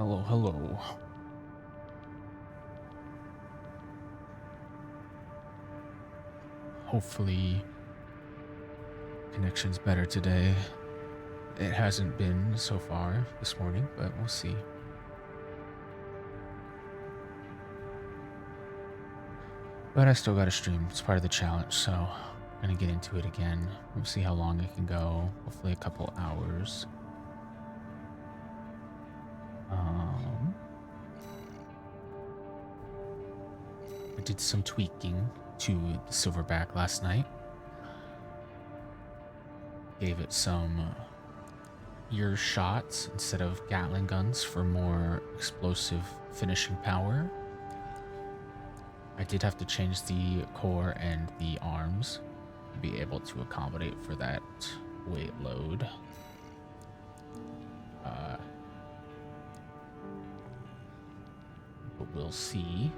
Hello, hello. Hopefully, connection's better today. It hasn't been so far this morning, but we'll see. But I still gotta stream. It's part of the challenge, so I'm gonna get into it again. We'll see how long it can go. Hopefully a couple hours. I did some tweaking to the Silverback last night. Gave it some ear shots instead of Gatling guns for more explosive finishing power. I did have to change the core and the arms to be able to accommodate for that weight load. But we'll see.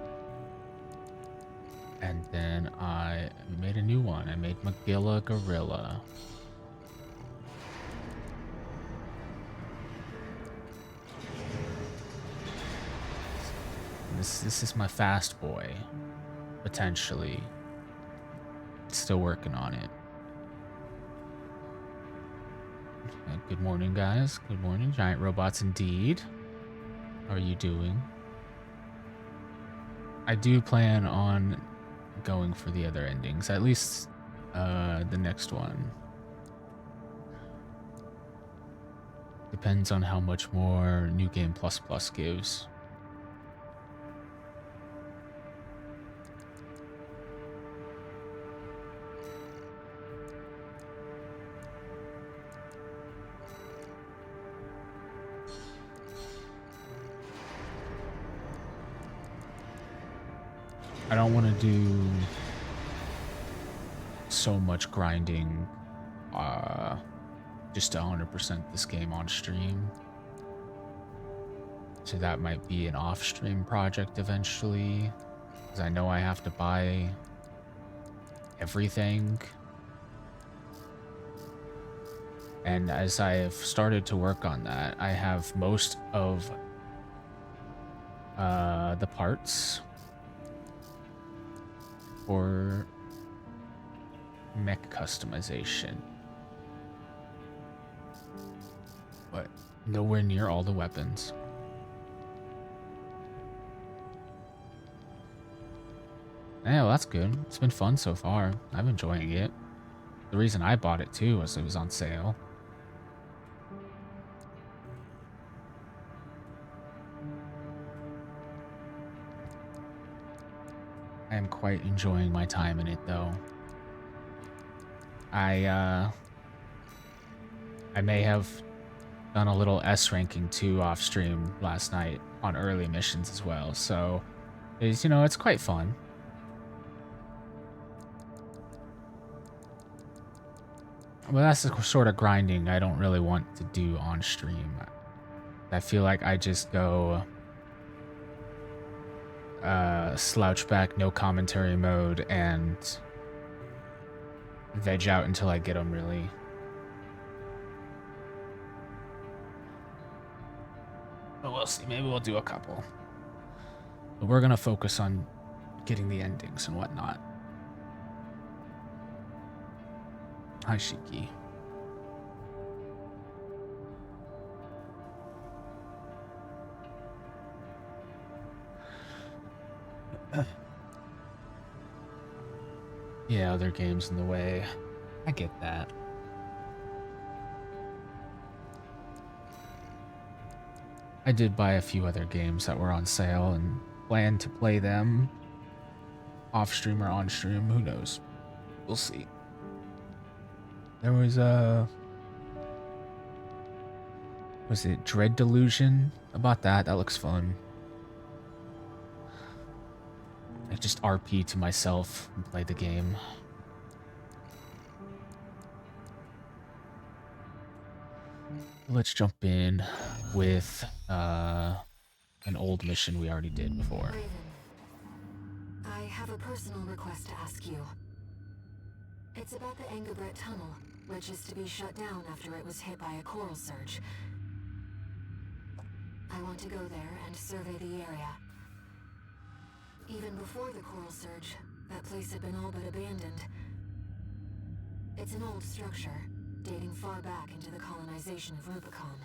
And then I made a new one. I made Magilla Gorilla. This is my fast boy, potentially. Still working on it. Good morning, guys. Good morning, giant robots indeed. How are you doing? I do plan on going for the other endings, at least the next one. Depends on how much more New Game Plus Plus gives. I don't want to do so much grinding just to 100% this game on stream. So that might be an off-stream project eventually, because I know I have to buy everything. And as I have started to work on that, I have most of the parts for mech customization, but nowhere near all the weapons. Yeah, well, that's good. It's been fun so far. I'm enjoying it. The reason I bought it too was it was on sale. I am quite enjoying my time in it though. I may have done a little S ranking too off stream last night on early missions as well, so it's, you know, it's quite fun. But that's the sort of grinding I don't really want to do on stream. I feel like I just go slouch back, no commentary mode, and veg out until I get them, really. But we'll see. Maybe we'll do a couple. But we're going to focus on getting the endings and whatnot. Hi, Shiki. Yeah, other games in the way. I get that. I did buy a few other games that were on sale and plan to play them off stream or on stream. Who knows? We'll see. There was was it Dread Delusion? About that. That looks fun. I just RP to myself and play the game. Let's jump in with an old mission we already did before. Raven, I have a personal request to ask you. It's about the Engabret Tunnel, which is to be shut down after it was hit by a coral surge. I want want to go there and survey the area. Even before the coral surge, that place had been all but abandoned. It's an old structure, dating far back into the colonization of Rubicon.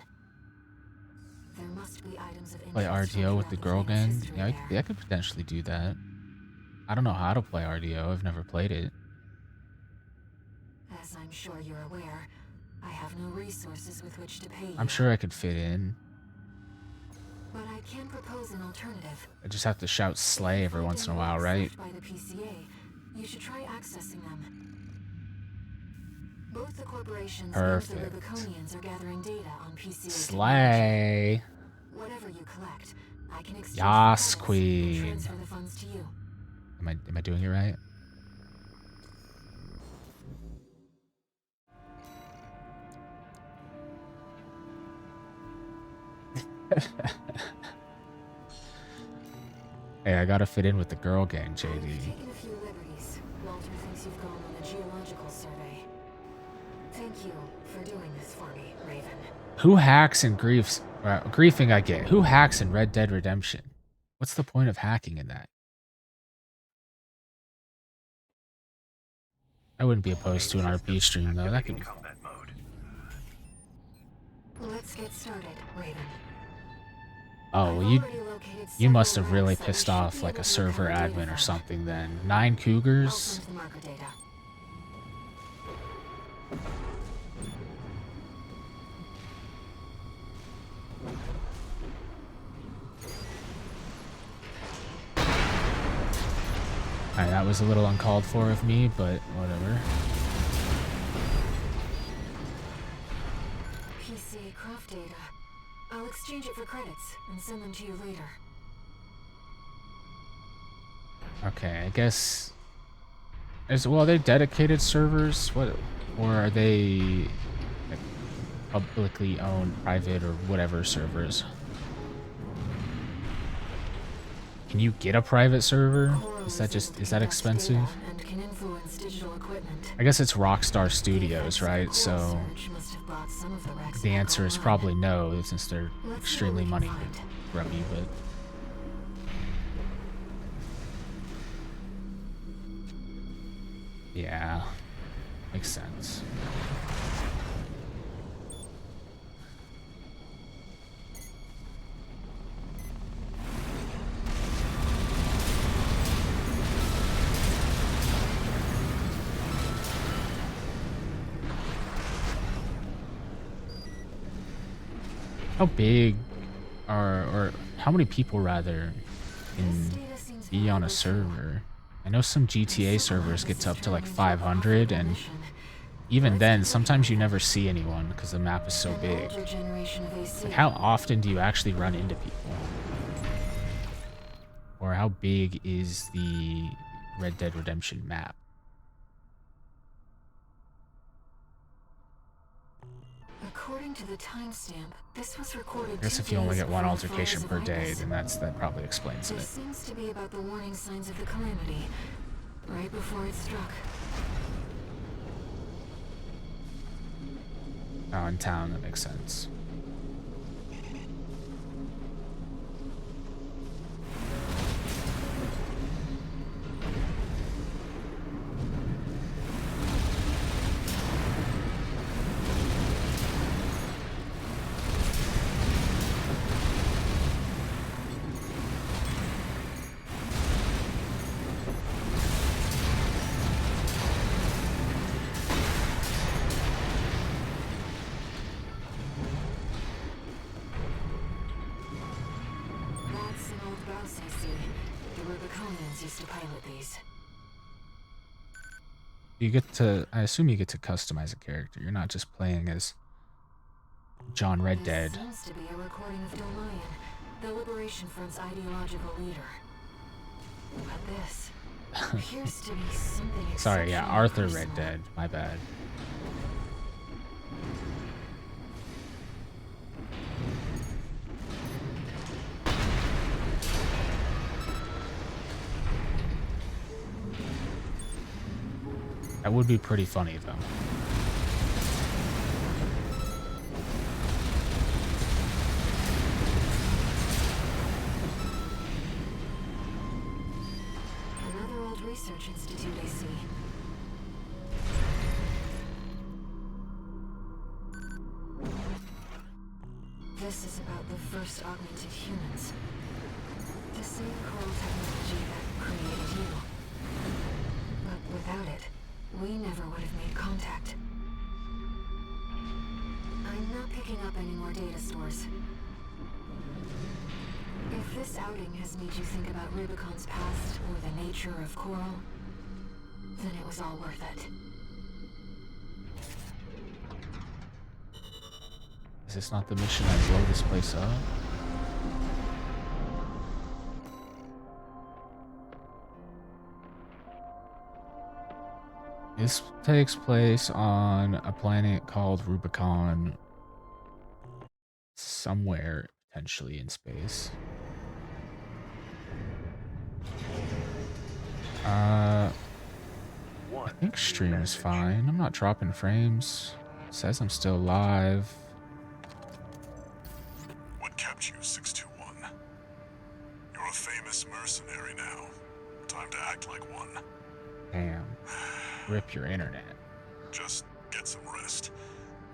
There must be items of interest. Play RDO with the girl gang? Yeah, I could potentially do that. I don't know how to play RDO. I've never played it. As I'm sure you're aware, I have no resources with which to pay you. I'm sure I could fit in. But I can propose an alternative. I just have to shout slay every once in a while, right? By the PCA, you should try accessing them. Both the corporations and the Rubiconians are gathering data on PCA. Slay. Whatever you collect, I can exchange Yas, queen. and transfer the funds to you. Am I doing it right? Hey, I gotta fit in with the girl gang, JD. You've taken a few liberties. Walter thinks you've gone on a geological survey. Thank you for doing this for me, Raven. Who hacks in griefing I get. Who hacks in Red Dead Redemption? What's the point of hacking in that? I wouldn't be opposed to an RP stream though. That could be fun. Let's get started, Raven. Oh, well, you must have really pissed off like a server admin or something then. 9 cougars? Alright, that was a little uncalled for of me, but whatever. PCA craft data. I'll exchange it for credits and send them to you later. Okay, I guess... Are they dedicated servers? What, or are they like, publicly owned, private, or whatever servers? Can you get a private server? Is that expensive? I guess it's Rockstar Studios, right? So the answer is probably no, since they're extremely money grubby, but yeah, makes sense. How big or how many people rather can be on a server? I know some GTA servers gets up to like 500, and even then sometimes you never see anyone because the map is so big. Like, how often do you actually run into people? Or how big is the Red Dead Redemption map? According to the timestamp, this was recorded. I guess if you only get one altercation per day, then that probably explains it. This seems to be about the warning signs of the calamity, right before it struck. Oh, in town, that makes sense. You get to, I assume you get to customize a character. You're not just playing as John Red Dead. This seems to be a recording of Dolian, the Liberation Front's ideological leader. But this appears to be something. Sorry, yeah, Arthur Red Dead. My bad. That would be pretty funny, though. This is about the first augmented humans. The same coral technology that created you. But without it, we never would have made contact. I'm not picking up any more data stores. If this outing has made you think about Rubicon's past or the nature of coral, then it was all worth it. Is this not the mission I blow this place up? This takes place on a planet called Rubicon, somewhere potentially in space. I think stream is fine. I'm not dropping frames. It says I'm still live. What kept you, 621? You're a famous mercenary now. Time to act like one. Damn. Rip your internet. Just get some rest.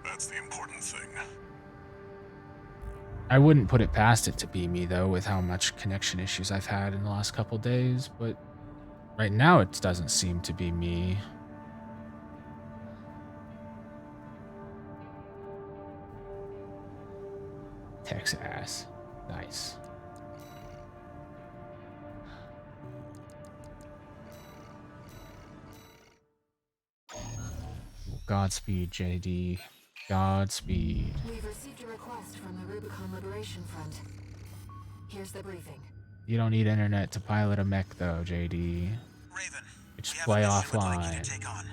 That's the important thing. I wouldn't put it past it to be me, though, with how much connection issues I've had in the last couple days, but right now it doesn't seem to be me. Texas. Nice. Godspeed, JD. Godspeed. We've received a request from the Rubicon Liberation Front. Here's the briefing. You don't need internet to pilot a mech, though, JD. Raven, Just we have play a mission we'd like you offline. to take on.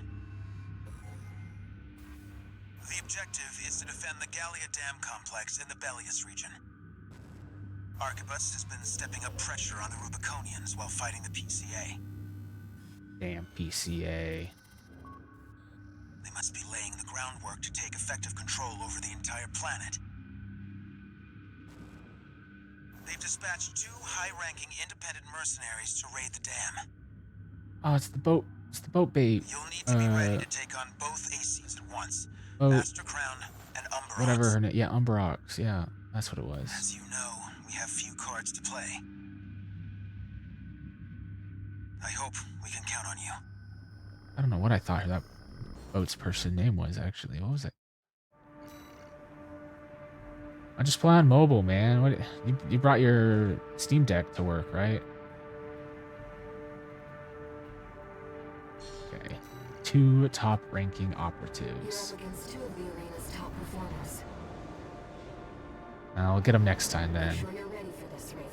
The objective is to defend the Gallia Dam complex in the Bellius region. Arquebus has been stepping up pressure on the Rubiconians while fighting the PCA. Damn PCA. They must be laying the groundwork to take effective control over the entire planet. They've dispatched 2 high-ranking independent mercenaries to raid the dam. Oh, it's the boat. It's the boat bait. You'll need to be ready to take on both ACs at once. Boat. Master Crown and Umbrox. Whatever her name. Yeah, Umbrox. Yeah, that's what it was. As you know, we have few cards to play. I hope we can count on you. I don't know what I thought that boat's person name was, actually. What was it? I just play on mobile, man. What? You brought your Steam Deck to work, right? Okay. 2 top-ranking You're operatives. up against 2 of the arena's top performers. I'll get them next time, then. Make sure you're ready for this, Raven.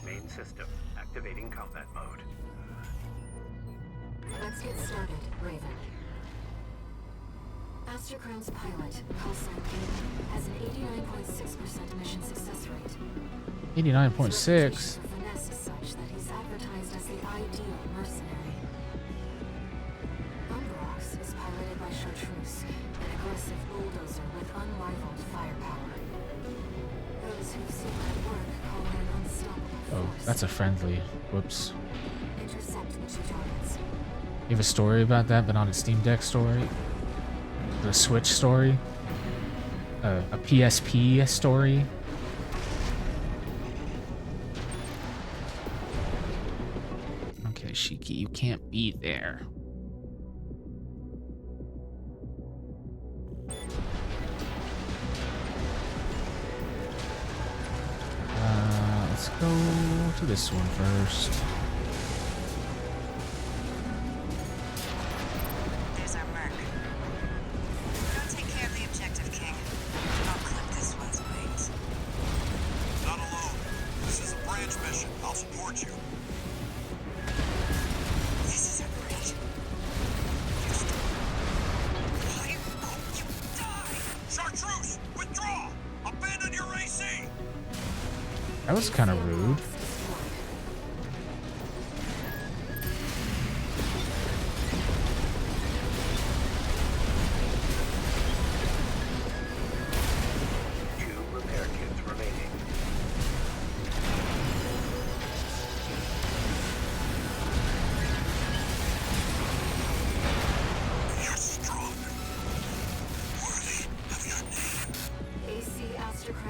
Main system activating combat mode. Let's get started, Raven. Master Crown's pilot, Pulsar King, has an 89.6% mission success rate. 89.6. His reputation for finesse is such that he's advertised as the ideal mercenary. Umbrox is piloted by Chartreuse, an aggressive bulldozer with unrivaled firepower. Those who've seen her work call her an unstoppable Oh, force. that's a friendly. Whoops. Intercept the 2 targets. You have a story about that, but not a Steam Deck story? The Switch story? A PSP story? Okay, Shiki, you can't be there. Let's go to this one first. There's our mark. Go take care of the objective, King. I'll clip this one's wings. Not alone. This is a branch mission. I'll support you. This is a great. I hope you die! Chartreuse, withdraw! Abandon your AC! That was kind of rude. Two repair kits remaining.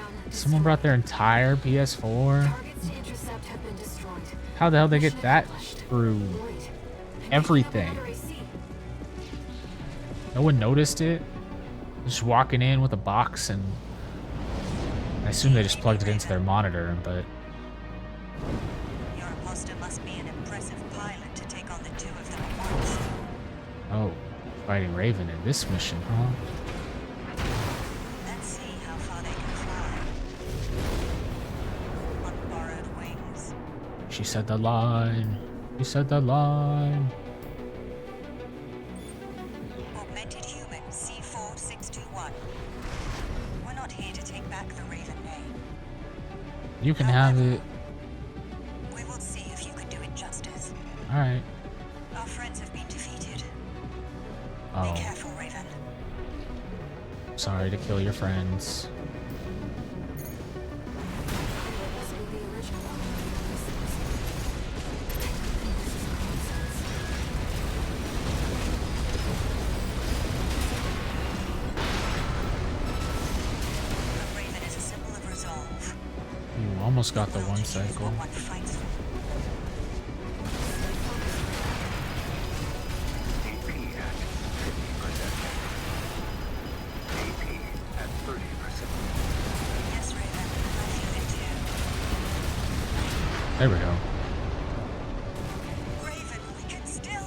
Crown. Someone brought their entire PS4. Targets to intercept have been destroyed. How the hell they get Mission that accomplished. through Wait, everything? No one noticed it? Just walking in with a box, and I assume they just plugged it into their monitor, but Your imposter must be an impressive pilot to take on the two of them at once. oh, fighting Raven in this mission, huh? Let's see how far they can fly. On borrowed wings. She said the line. She said the line. Augmented human C4621. We're not here to take back the Raven name. You can have it. We will see if you can do it justice. Alright. Our friends have been defeated. Oh, Be careful, Raven. sorry to kill your friends. Must be the original one. The Raven is a symbol of resolve. Ooh, almost got the Will one to choose cycle. what one fights for. AP at 50%. AP at 30%. Yes, Raven. I feel it too. There we go. Raven, we can still.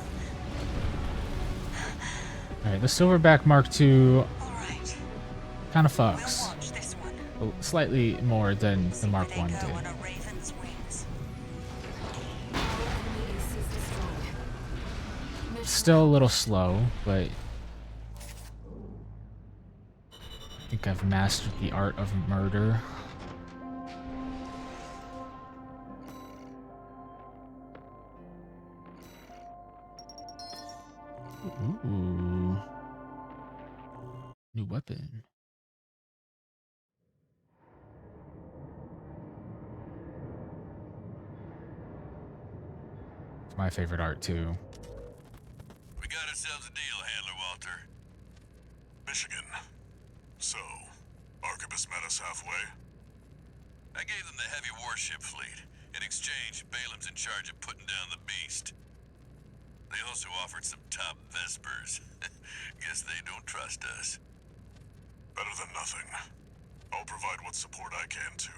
Alright, the Silverback Mark II All right. kind of We'll fucks. watch this one. Slightly more than the See Mark where I they go did. on a Raven's wings. Enemy ACs destroyed. Mission Still a little slow, but I think I've mastered the art of murder. Ooh. New weapon. It's my favorite art too. We got ourselves a deal, Handler Walter. Michigan. So, Arquebus met us halfway? I gave them the heavy warship fleet. In exchange, Balaam's in charge of putting down the beast. They also offered some top Vespers. Guess they don't trust us. Better than nothing. I'll provide what support I can, too.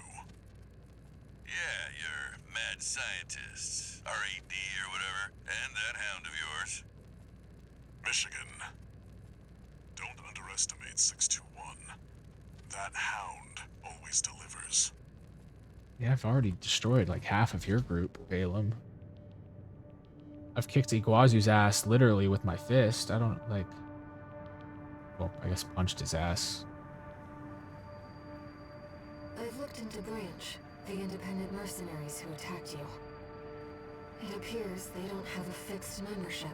Yeah, your mad scientists, RAD or whatever, and that hound of yours. Michigan. Don't underestimate 621. That hound always delivers. Yeah, I've already destroyed like half of your group, Balaam. I've kicked Iguazu's ass literally with my fist. I don't like. Well, I guess punched his ass. I've looked into Branch, the independent mercenaries who attacked you. It appears they don't have a fixed membership.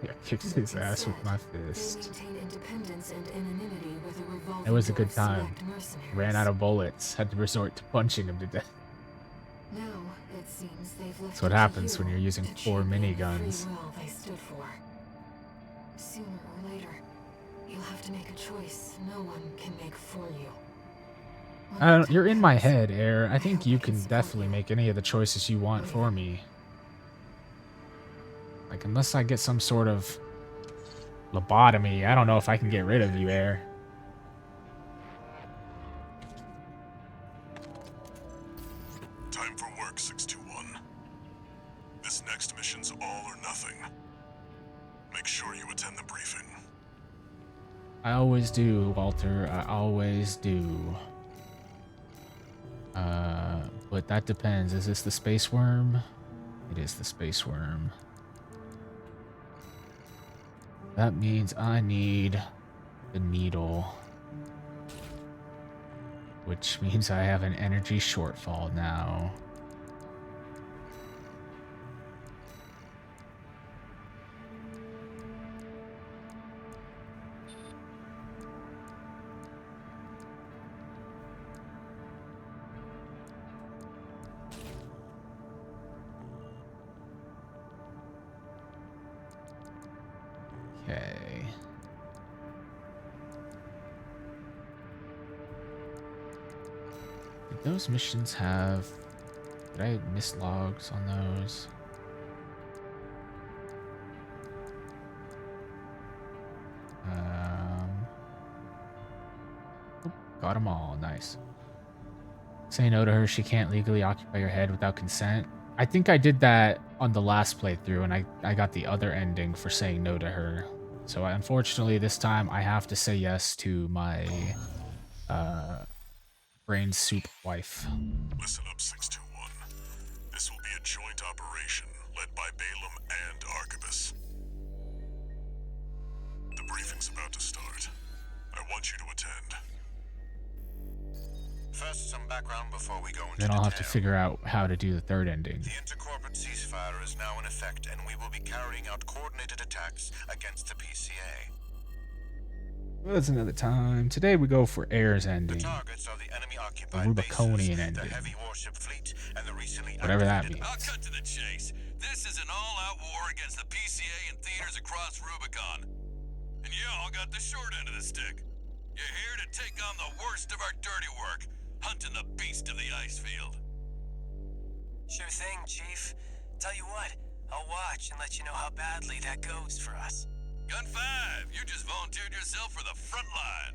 Yeah, kicked his ass with my They fist. maintain independence and anonymity with a revolving It was a door good of time. select mercenaries. Ran out of bullets. Had to resort to punching him to death. Now, it seems they've left That's what it to happens you when you're using to 4 champion the miniguns. free will they stood for. Sooner or later, you'll have to make a choice no one can make for you. When the You're time in my comes, head, Ayre. I think hope you I can support definitely you. make any of the choices you want for me. Like, unless I get some sort of lobotomy, I don't know if I can get rid of you, Ayre. Time for work, 621. This next mission's all or nothing. Make sure you attend the briefing. I always do, Walter. I always do. But that depends. Is this the space worm? It is the space worm. That means I need the needle. Which means I have an energy shortfall now. Okay. Those missions have... Did I miss logs on those? Oop, got them all. Nice. Say no to her. She can't legally occupy your head without consent. I think I did that on the last playthrough, and I got the other ending for saying no to her. So unfortunately, this time I have to say yes to my brain soup wife. Listen up, 621. This will be a joint operation led by Balaam and Arquebus. The briefing's about to start. I want you to attend. First, some background before we go into Then I'll have to detail. figure out how to do the third ending. The intercorporate ceasefire is now in effect, and we will be carrying out coordinated attacks against the PCA. Well, it's another time. Today we go for Ayre's The ending. targets are the The enemy-occupied bases, Rubiconian the ending. heavy warship fleet, and the recently Whatever that activated- means. I'll cut to the chase. This is an all-out war against the PCA and theaters across Rubicon. And y'all got the short end of the stick. You're here to take on the worst of our dirty work, hunting the beast of the ice field. Sure thing, Chief. Tell you what, I'll watch and let you know how badly that goes for us. Gun 5, you just volunteered yourself for the front line.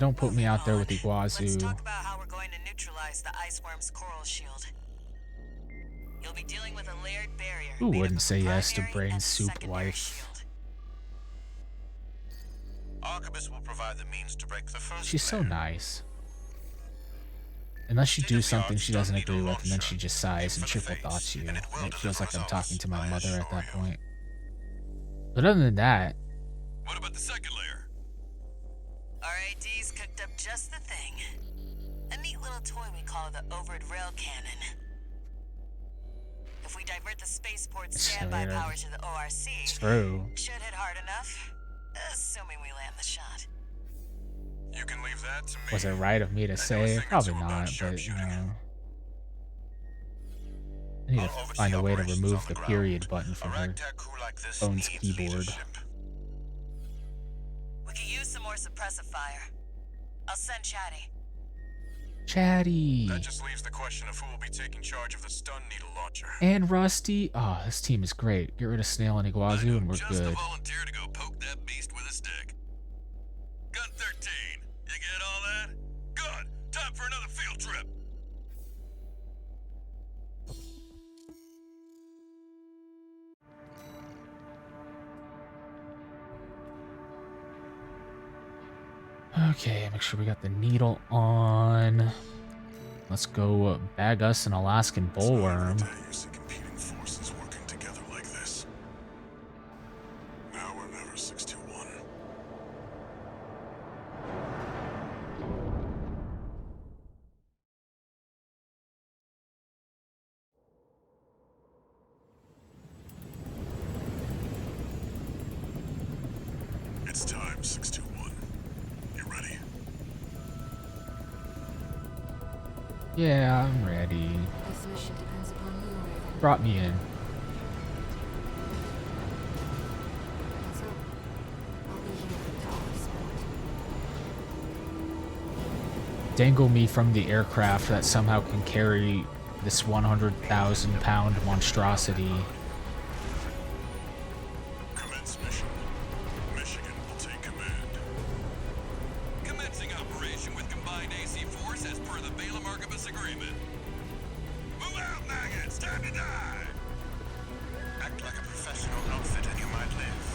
Don't put me Moving out there with on. Let's Iguazu. talk about how we're going to neutralize the iceworm's coral shield. You'll be dealing with a layered barrier. Who made up wouldn't of say a yes to primary brain and soup secondary wife? shield. Arquebus will provide the means to break the first She's so layer. nice. Unless you do something she doesn't agree with, and then she just sighs and triple dots you. And it feels like I'm talking to my mother at that point. But other than that, What about the second layer? RAD's cooked up just the thing. A neat little toy we call the overed rail cannon. If we divert the spaceport's standby Yeah. power to the ORC, it's true. should hit hard enough, assuming we land the shot. You can leave that to me. Was it right of me to I know a say? thing or Probably two about not, but you sharpshooting. know. I need to I'll oversee find a way to operations remove on the ground. period button A from her ragtag crew like this phone's needs keyboard. leadership. We could use some more suppressive fire. I'll send Chatty. Chatty That just leaves the question of who will be taking charge of the stun needle launcher. and Rusty. Oh, this team is great. Get rid of Snail and Iguazu, and we're just good. a volunteer to go poke that beast with a stick. Gun 13, you get all that? Good. Time for another field trip. Okay, make sure we got the needle on. Let's go bag us an Alaskan bullworm. Used to competing forces working together like this. Now or never, 621. It's time, 621. You ready? Yeah, I'm ready. This mission depends upon you, Raven. Brought me in. Let's hope. I'll be here to offer support. Dangle me from the aircraft that somehow can carry this 100,000-pound monstrosity. Commence mission. Michigan will take command. Commencing operation with combined AC force as per the Balaam Arquebus agreement. Move out, maggots! Time to die! Act like a professional outfit and you might live.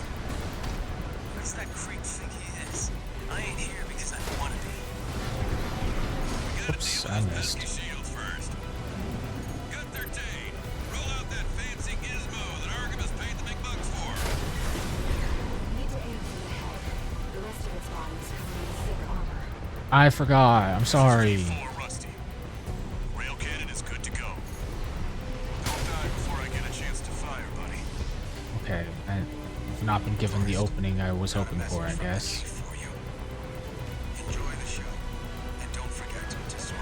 What's that creep think he is? I ain't here because I want to be. We gotta Oops, deal I with those missed. pesky shields first. Gun 13, roll out that fancy gizmo that Arquebus paid the big bucks for. Need to aim for the head. The rest of its body is covered in thick armor. I forgot. I'm sorry. Full of Rusty. Rail cannon is good to go. Don't die before I get a chance to fire, buddy. Okay, I've not been given the opening I was hoping for, I guess. For you. Enjoy the show. And don't forget to smile.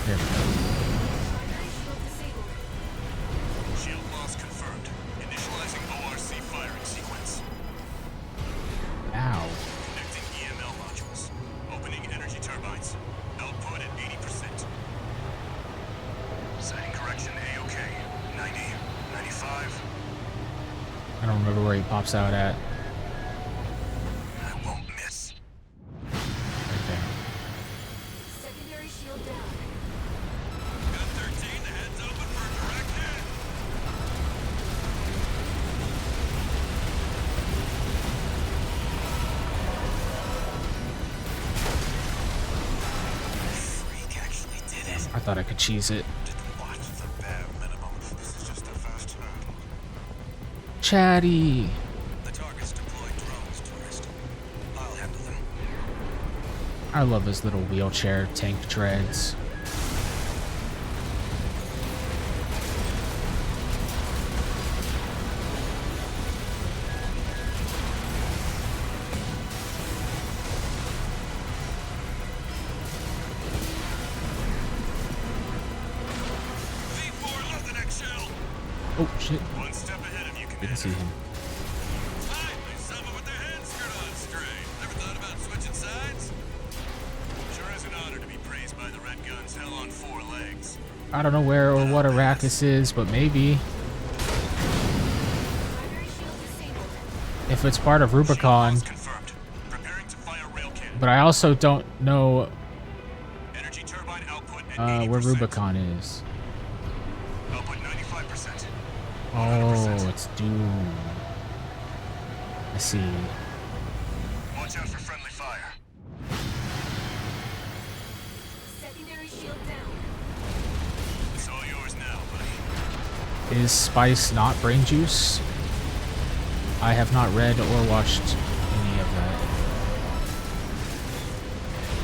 There we go. Shield disabled. Shield loss confirmed. Initializing ORC firing sequence. Ow. Connecting remember where he pops out at. I won't miss. Right there. Secondary shield down. Gun 13, the head's open for a direct hit. Freak actually did it. I thought I could cheese it. Didn't watch the bare minimum. This is just a fast hurdle. Chatty. The target's deployed drones, tourist. I'll handle them. I love his little wheelchair tank dreads. V4, load the next shell. Oh shit! One step ahead of you, Didn't Commander. see him. Finally, someone with their head screwed on straight. Never thought about switching sides? Sure is an honor to be praised by the Red Guns hell on 4 legs. I don't know where or what Arrakis is, but maybe Primary shield disabled. if it's part of Rubicon. Shield loss confirmed. Preparing to fire rail cannon. But I also don't know Energy turbine output at 80%. where Rubicon is. Output 95%. Oh, it's Doom. I see. Watch out for friendly fire. Secondary shield down. It's all yours now, buddy. Is spice not brain juice? I have not read or watched any of that.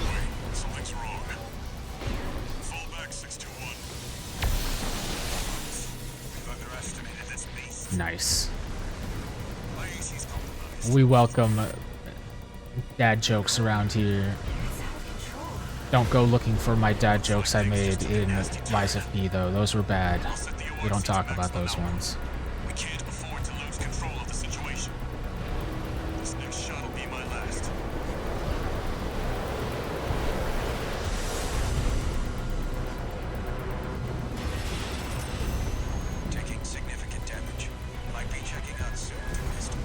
Wait, something's wrong. Fall back 621. We've underestimated this beast. Nice. My AC's compromised. We welcome dad jokes around here. It's out of control. Don't go looking for my dad jokes I made in Lies of P though. Those were bad. We don't talk about those ones. We can't afford to lose control of the situation. This next shot will be my last. Taking significant damage. Might be checking out soon, tourist.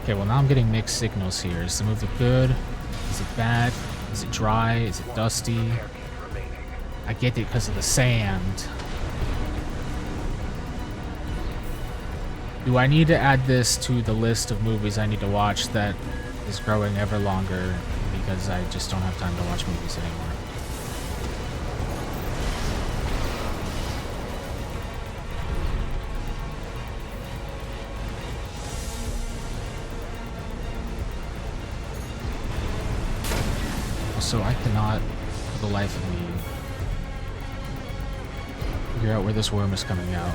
Okay, well now I'm getting mixed signals here. Is the movie good? Is it bad? Is it dry? Is it dusty? Air kit remaining. I get it because of the sand. Do I need to add this to the list of movies I need to watch that is growing ever longer because I just don't have time to watch movies anymore? Also, I cannot, for the life of me, figure out where this worm is coming out.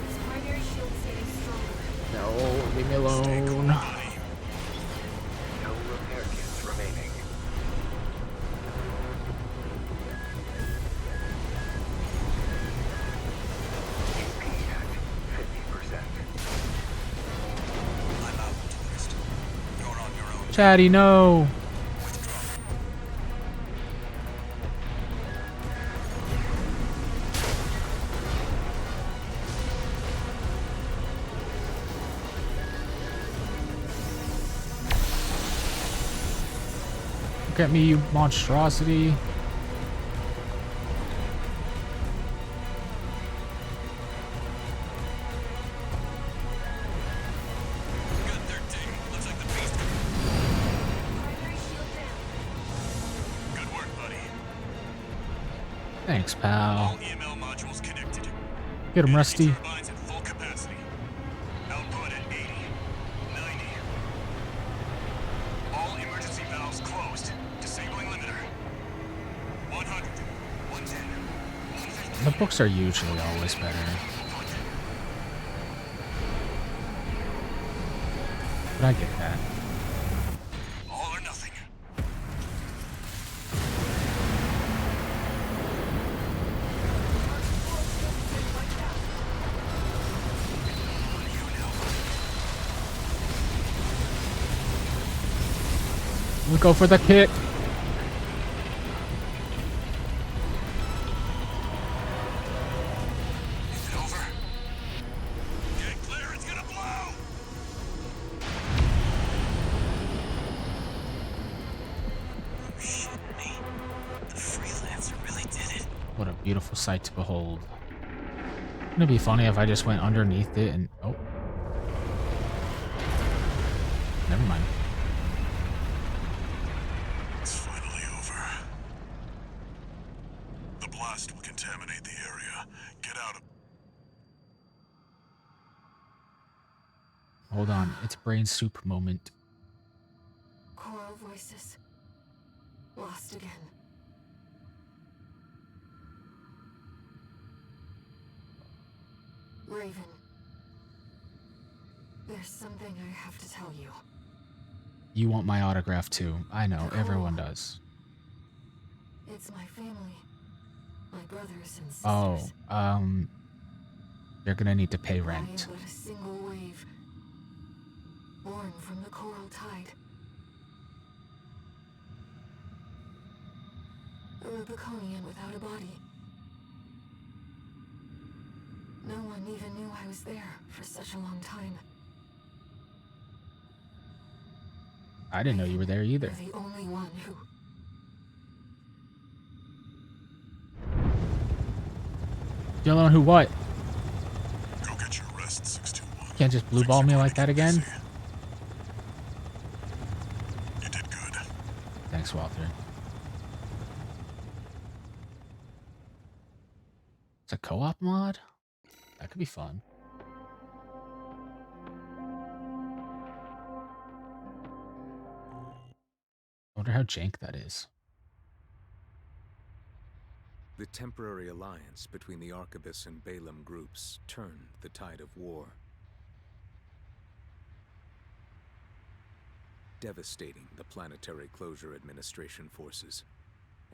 This primary shield is getting stronger. No, leave me alone. No repair kits remaining. AP at 50%. I'm out, tourist. You're on your own. Chatty, no! Withdraw. Look at me, you monstrosity. Gun 13. Looks like the beast. Primary shield down. Good work, buddy. Thanks, pal. All EML modules connected. Get him, Rusty. Turbines at full capacity. Output at 80, 90. All emergency valves closed. Disabling limiter. 100, 110, 150. The books are usually always better. But I get that. All or nothing. Let's go for the kick. Is it over? Get clear, it's gonna blow! Shit me. The freelancer really did it. What a beautiful sight to behold. Wouldn't it be funny if I just went underneath it and... Oh. Never mind. It's finally over. The blast will contaminate the area. Get out of... Hold on. It's brain soup moment. Choral voices. Lost again. Raven. There's something I have to tell you. You want my autograph too. I know. Everyone does. It's my family. My brothers and sisters. Oh, they're gonna need to pay I am rent. but a single wave. Born from the coral tide. A Rubiconian without a body. No one even knew I was there for such a long time. I didn't know you were there either. You're the only one who... The only one who what? Go get your rest, 621. Can't just blue ball me like that again? You did good. Thanks, Walter. It's a co-op mod? That could be fun. I wonder how jank that is. The temporary alliance between the Arquebus and Balaam groups turned the tide of war, devastating the Planetary Closure Administration forces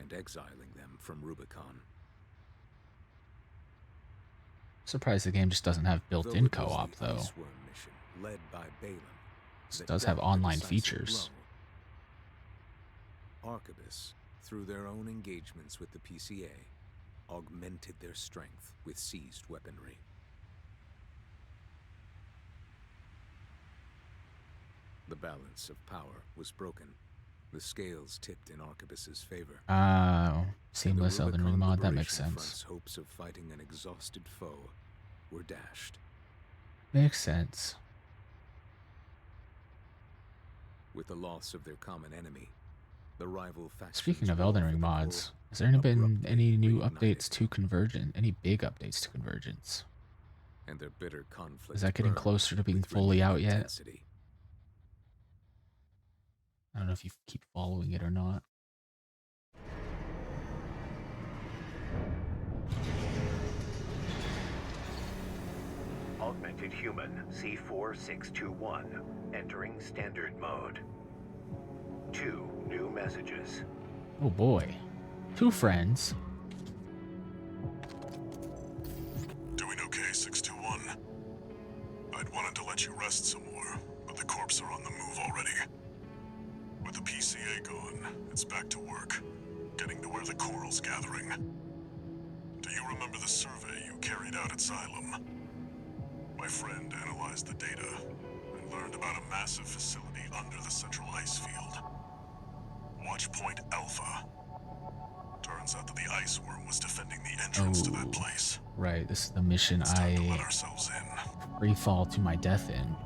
and exiling them from Rubicon. Surprised the game just doesn't have built-in co-op, though. Iceworm mission led by Balaam It does have online features. Arquebus, through their own engagements with the PCA, augmented their strength with seized weaponry. The balance of power was broken. The scales tipped in Arquebus's favor. Seamless The Elden Ring Rubicon mod, that makes Liberation sense. Front's hopes of fighting an exhausted foe were dashed. Makes sense. With the loss of their common enemy, the rival factions... Speaking of Elden Ring mods, has there been any new updates to Convergence? Any big updates to Convergence? And their bitter conflict Is that getting burned closer to being with fully renewed out yet? intensity. I don't know if you keep following it or not. Augmented human C4621 entering standard mode. 2 new messages. Oh boy. 2 friends. Doing okay, 621? I'd wanted to let you rest some more, but the corps are on the move already. With the PCA gone, it's back to work, getting to where the coral's gathering. Do you remember the survey you carried out at Xylem? My friend analyzed the data and learned about a massive facility under the central ice field. Watch Point Alpha. Turns out that the ice worm was defending the entrance to that place. Right, this is the mission It's time to let I ourselves in. free fall to my death in.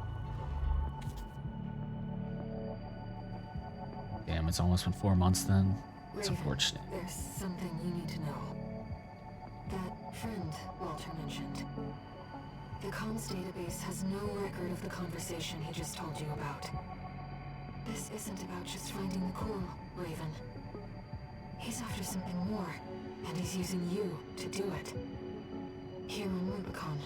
Damn, it's almost been 4 months then. It's Raven, unfortunate. there's something you need to know. That friend Walter mentioned. The comms database has no record of the conversation he just told you about. This isn't about just finding the coral, Raven. He's after something more, and he's using you to do it. Here on Rubicon.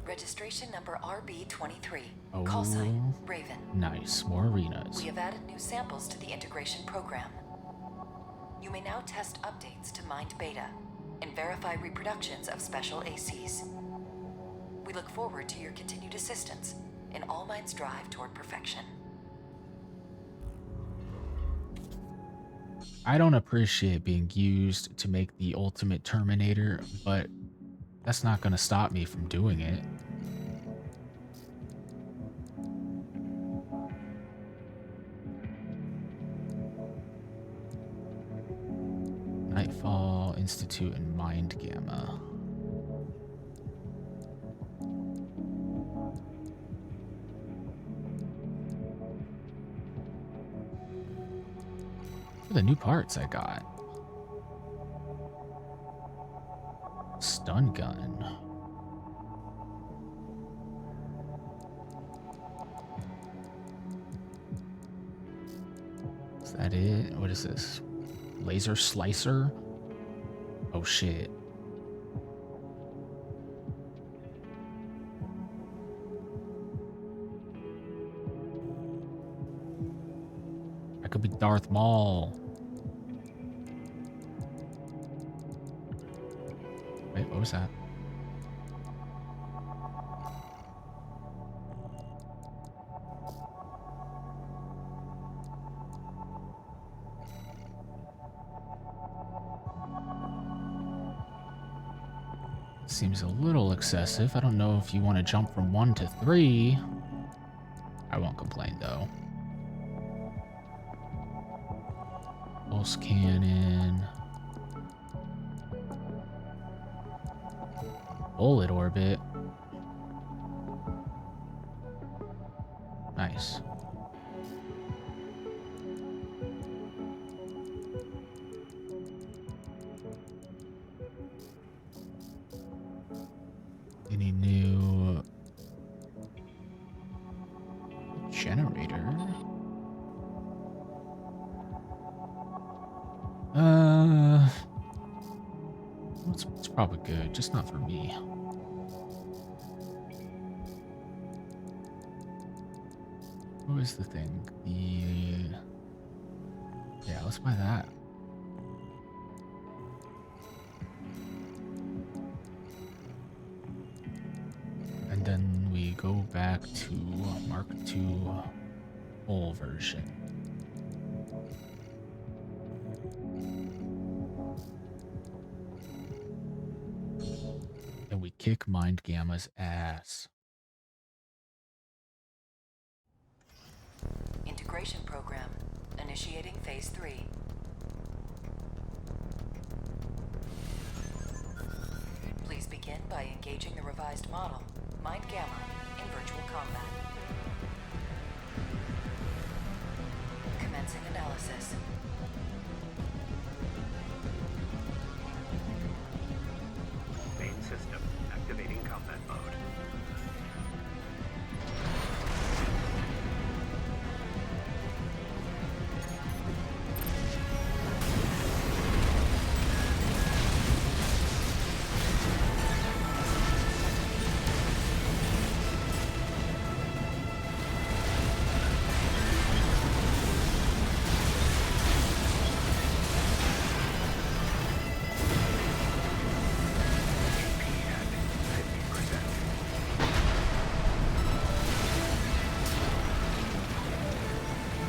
Registration number RB23. Oh. Call sign, Raven. Nice, more arenas. We have added new samples to the integration program. You may now test updates to Mind Beta and verify reproductions of special ACs. We look forward to your continued assistance in All Might's drive toward perfection. I don't appreciate being used to make the ultimate Terminator, but that's not going to stop me from doing it. Nightfall, Institute, and Mind Gamma. What are the new parts I got? Stun gun. Is that it? What is this? Laser slicer? Oh shit. I could be Darth Maul. Wait, what was that? Seems a little excessive. I don't know if you want to jump from 1 to 3. I won't complain though. Pulse cannon. Bullet orbit. Nice. Any new generator? It's probably good, just not for me. What was the thing? Yeah, let's buy that. And then we go back to Mark II full version. And we kick Mind Gamma's ass. Integration program. Initiating phase 3. Please begin by engaging the revised model, Mind Gamma, in virtual combat. Commencing analysis. Main system activating combat mode.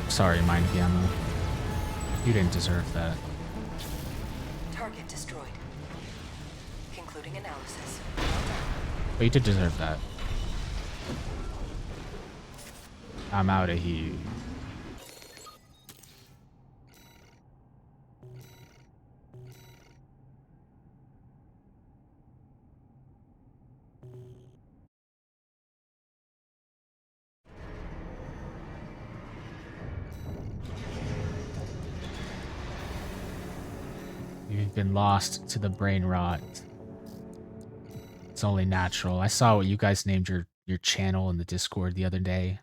Sorry, Mind Gamma. You didn't deserve that. Target destroyed. Concluding analysis. But you did deserve that. I'm out of here. You've been lost to the brain rot. It's only natural. I saw what you guys named your channel in the Discord the other day.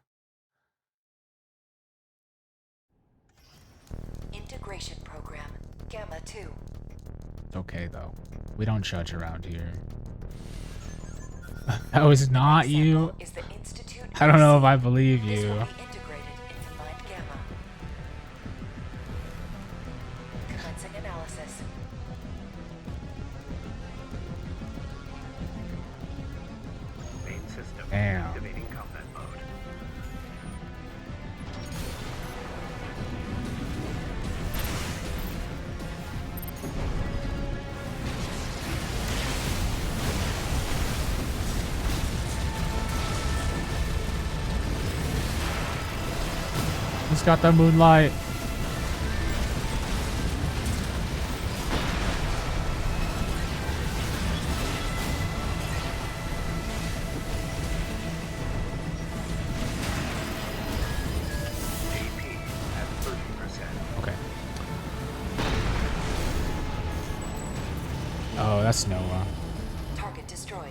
Integration program. Gamma 2. It's okay though. We don't judge around here. That was not you. Is the Institute. I don't know if I believe This you. will be integrated into Mind Gamma. Commencing analysis. Main got the moonlight. AP at 30%. Okay. Oh, that's Noah. Target destroyed.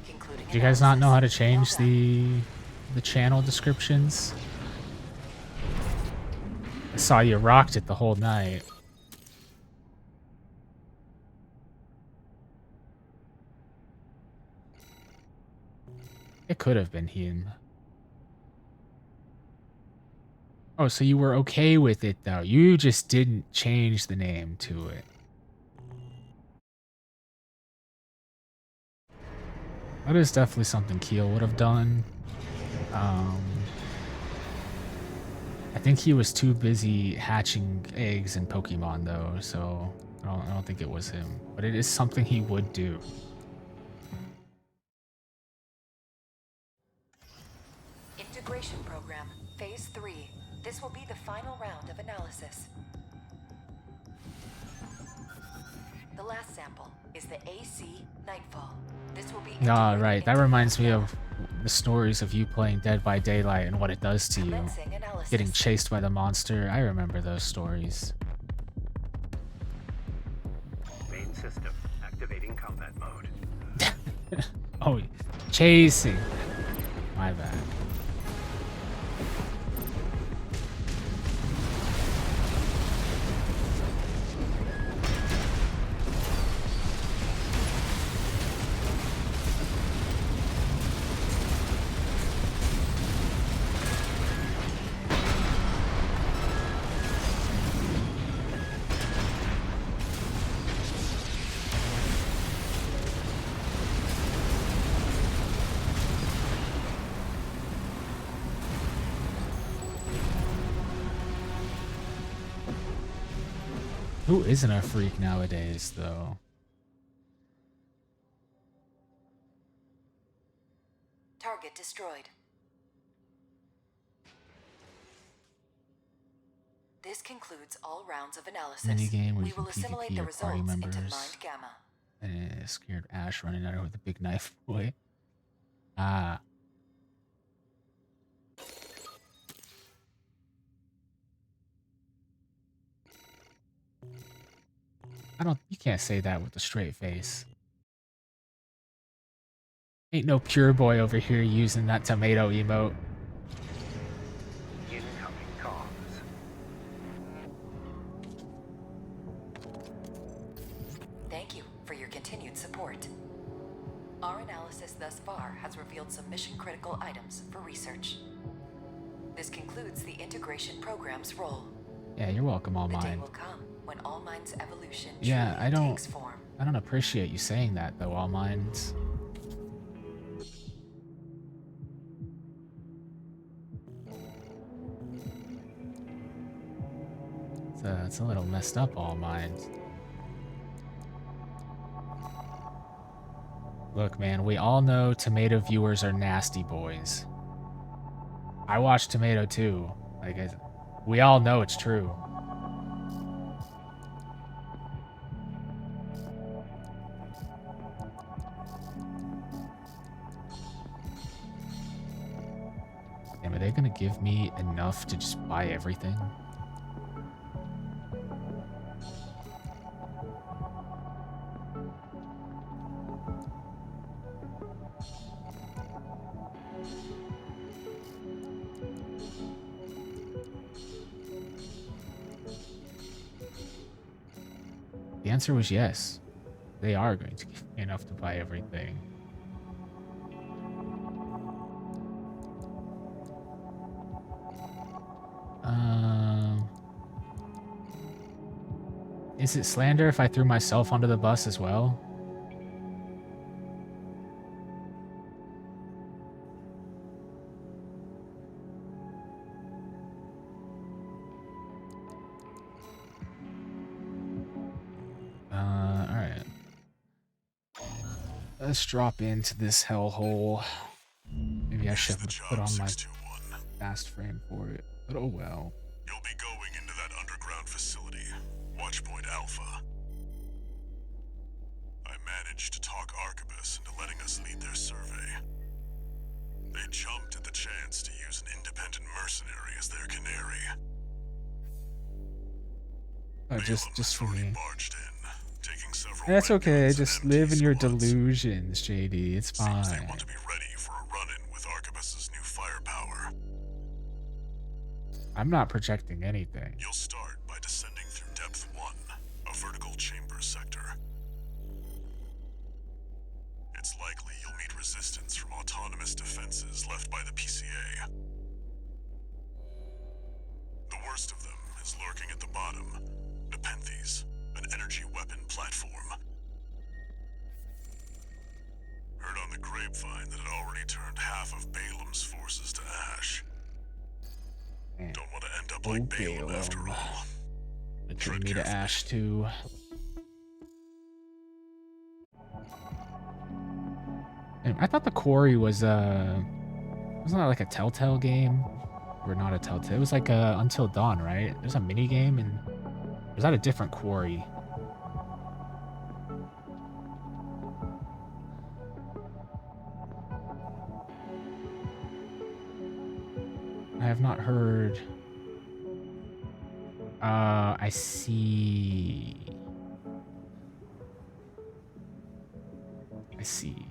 Concluding. Do you guys not know how to analysis. change Well done. the channel descriptions? I saw you rocked it the whole night. It could have been him. Oh, so you were okay with it though. You just didn't change the name to it. That is definitely something Keel would have done. I think he was too busy hatching eggs in Pokemon though, so I don't think it was him. But it is something he would do. Integration program, phase 3. This will be the final round of analysis. The last sample is the AC Nightfall. This will be Ah, integrated right. That into reminds me the of the stories of you playing Dead by Daylight and what it does to you. commencing analysis. Getting chased by the monster. I remember those stories. Main system activating combat mode. Oh, chasing. My bad. Who isn't a freak nowadays, though? Target destroyed. This concludes all rounds of analysis. Minigame where We you can will assimilate PvP the your party results into members. Mind Gamma. And scared Ash running at her with a big knife boy. Ah. You can't say that with a straight face. Ain't no pure boy over here using that tomato emote. Incoming comms. Thank you for your continued support. Our analysis thus far has revealed some mission-critical items for research. This concludes the integration program's role. Yeah, you're welcome, All The day Mine. will come when All Mine's evolution Yeah, truly takes form. I don't appreciate you saying that though, All Mines. It's a little messed up, All Mines. Look, man, we all know tomato viewers are nasty boys. I watch Tomato too. We all know it's true. Damn, are they gonna give me enough to just buy everything? The answer was yes. They are going to give me enough to buy everything. Is it slander if I threw myself under the bus as well? Alright. Let's drop into this hellhole. Maybe I should put on my fast frame for it. But oh well. You'll be going into that underground facility, Watchpoint Alpha. I managed to talk Arquebus into letting us lead their survey. They jumped at the chance to use an independent mercenary as their canary. Just for me. Barged in, taking several That's red okay. guns Just and live in MT your squads. delusions, JD. It's Seems they fine. want to be ready for a run-in with Arquebus's new firepower. I'm not projecting anything. You'll start by descending through Depth 1, a vertical chamber sector. It's likely you'll meet resistance from autonomous defenses left by the PCA. The worst of them is lurking at the bottom, Nepenthes, an energy weapon platform. Heard on the grapevine that it already turned half of Balaam's forces to ash. Man. Don't want to end up like Balaam after all. It Tread turned me to carefully. ash too. And I thought the quarry was wasn't that like a Telltale game? Or not a Telltale? It was like Until Dawn, right? There's a mini game, and was that a different quarry? I have not heard. I see. I see.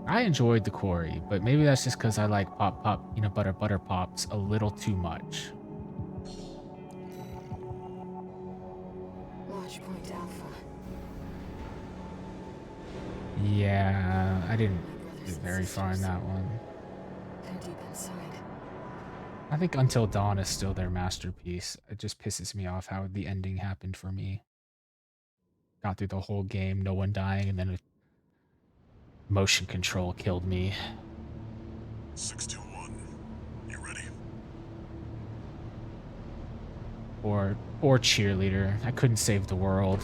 I enjoyed the quarry, but maybe that's just because I like Pop Peanut Butter Butter Pops a little too much. Watchpoint Alpha. Yeah, I didn't My get brother's very far in that one. They're deep inside. I think Until Dawn is still their masterpiece. It just pisses me off how the ending happened for me. Got through the whole game, no one dying, and then motion control killed me. 621. You ready? Or cheerleader. I couldn't save the world.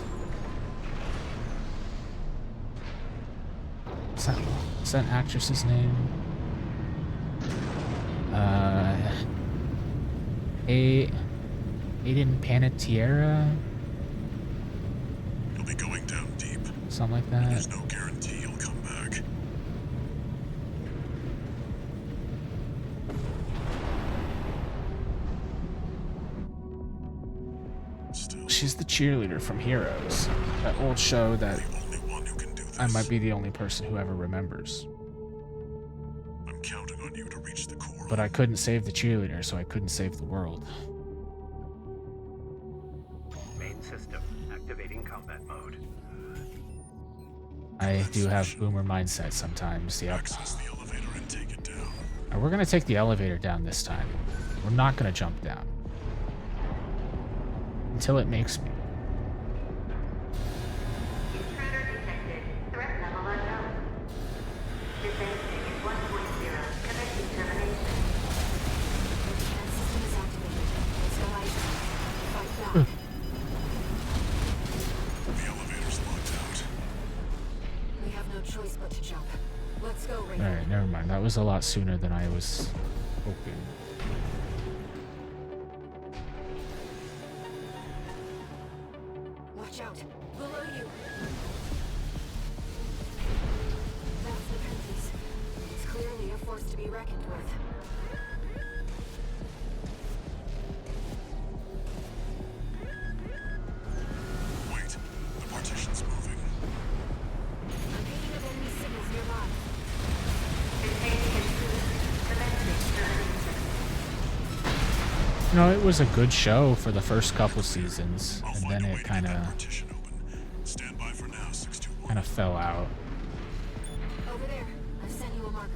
What's that actress's name? Aiden Panettiere? You'll be going down deep. Something like that. There's no guarantee you'll come back. Still, She's the cheerleader from Heroes. That old show that the only one who can do this. I might be the only person who ever remembers. I'm counting on you to reach the core. But I couldn't save the cheerleader, so I couldn't save the world. Main system activating combat mode. I do have boomer mindset sometimes, yep. Access the elevator and take it down. And we're gonna take the elevator down this time. We're not gonna jump down. Until it makes me. Intruder detected. Threat level unknown. Defense ticket 1.0. Connection termination. That system is activated. It's got Ayre. Fight back. The elevator's locked out. We have no choice but to jump. Let's go, Raven. Alright, never mind. That was a lot sooner than I was hoping. Watch out. Below you. That's the Nepenthes. It's clearly a force to be reckoned with. Wait, the partition's moving. I'm picking up enemy signals nearby. Containing intruder. Commencing termination. No, it was a good show for the first couple seasons, I'll and find then a way it to get kind that of partition open. Stand by for now, 621. fell out. Over there. I've sent you a marker.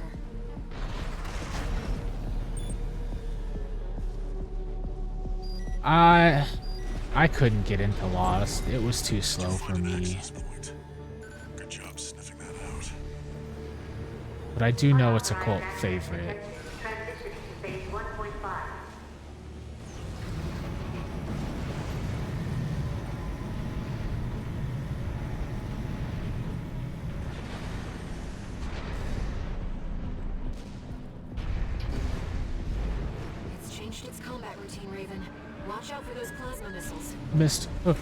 I couldn't get into Lost. It was too slow for Find an me. access point. Good job sniffing that out. But I do know it's a cult favorite. Transitioning to phase 1.5. changed its combat routine, Raven. Watch out for those plasma missiles. Missed. Oh.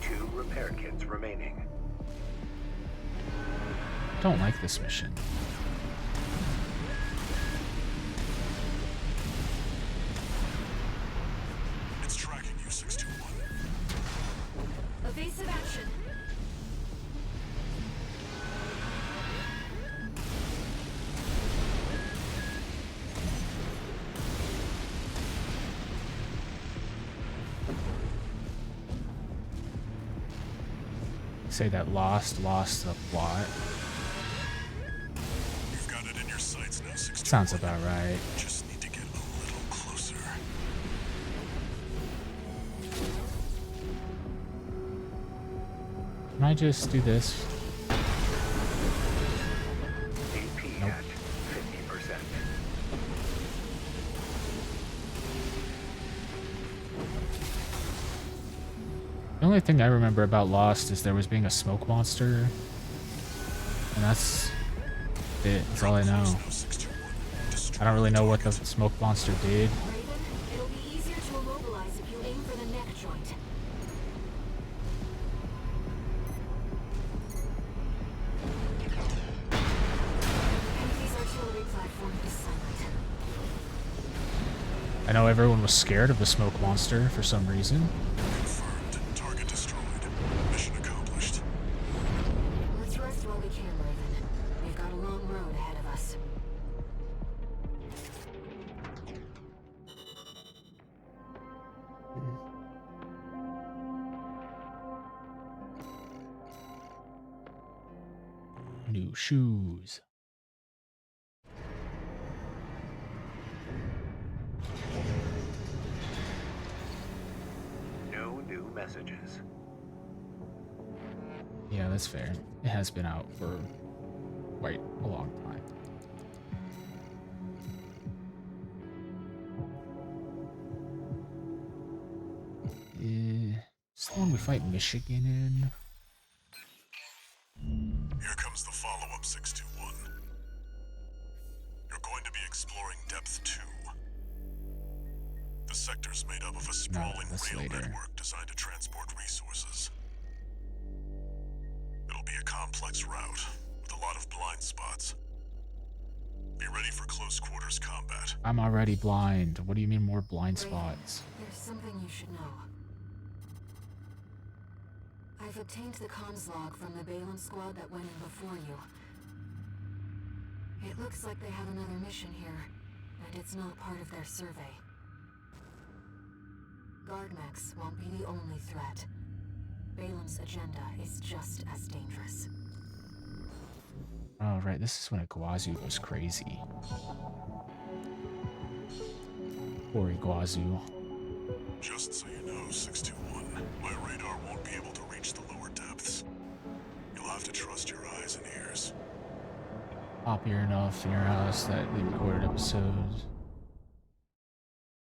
Two repair kits remaining. Don't like this mission. It's tracking you, 621. Evasive action. Say that lost the plot. You've got it in your sights now, 621. Sounds about right. Just need to get a little closer. Can I just do this? AP Nope. at 50%. The only thing I remember about Lost is there was being a smoke monster. And that's it. That's all I know. I don't really know what the smoke monster did. Raven, it'll be easier to immobilize if you aim for the neck joint. Enemy's artillery platform is silent. I know everyone was scared of the smoke monster for some reason. Confirmed. Target destroyed. Mission accomplished. Let's rest while we can, Raven. We've got a long road ahead of us. New shoes. No new messages. Yeah, that's fair. It has been out for quite a long time. It's the one we fight Michigan in. Here comes the follow-up, 621. You're going to be exploring Depth 2. The sector's made up of a sprawling that's rail later. network designed to transport resources. It'll be a complex route with a lot of blind spots. Be ready for close quarters combat. I'm already blind. What do you mean more blind spots? There's something you should know. I've obtained the comms log from the Balaam squad that went in before you. It looks like they have another mission here, and it's not part of their survey. Guardmechs won't be the only threat. Balaam's agenda is just as dangerous. Oh, right. This is when Iguazu goes crazy. Poor Iguazu. Just so you know, 621, my radar won't be able to reach the lower depths. You'll have to trust your eyes and ears. Popular enough in your house that they recorded episodes.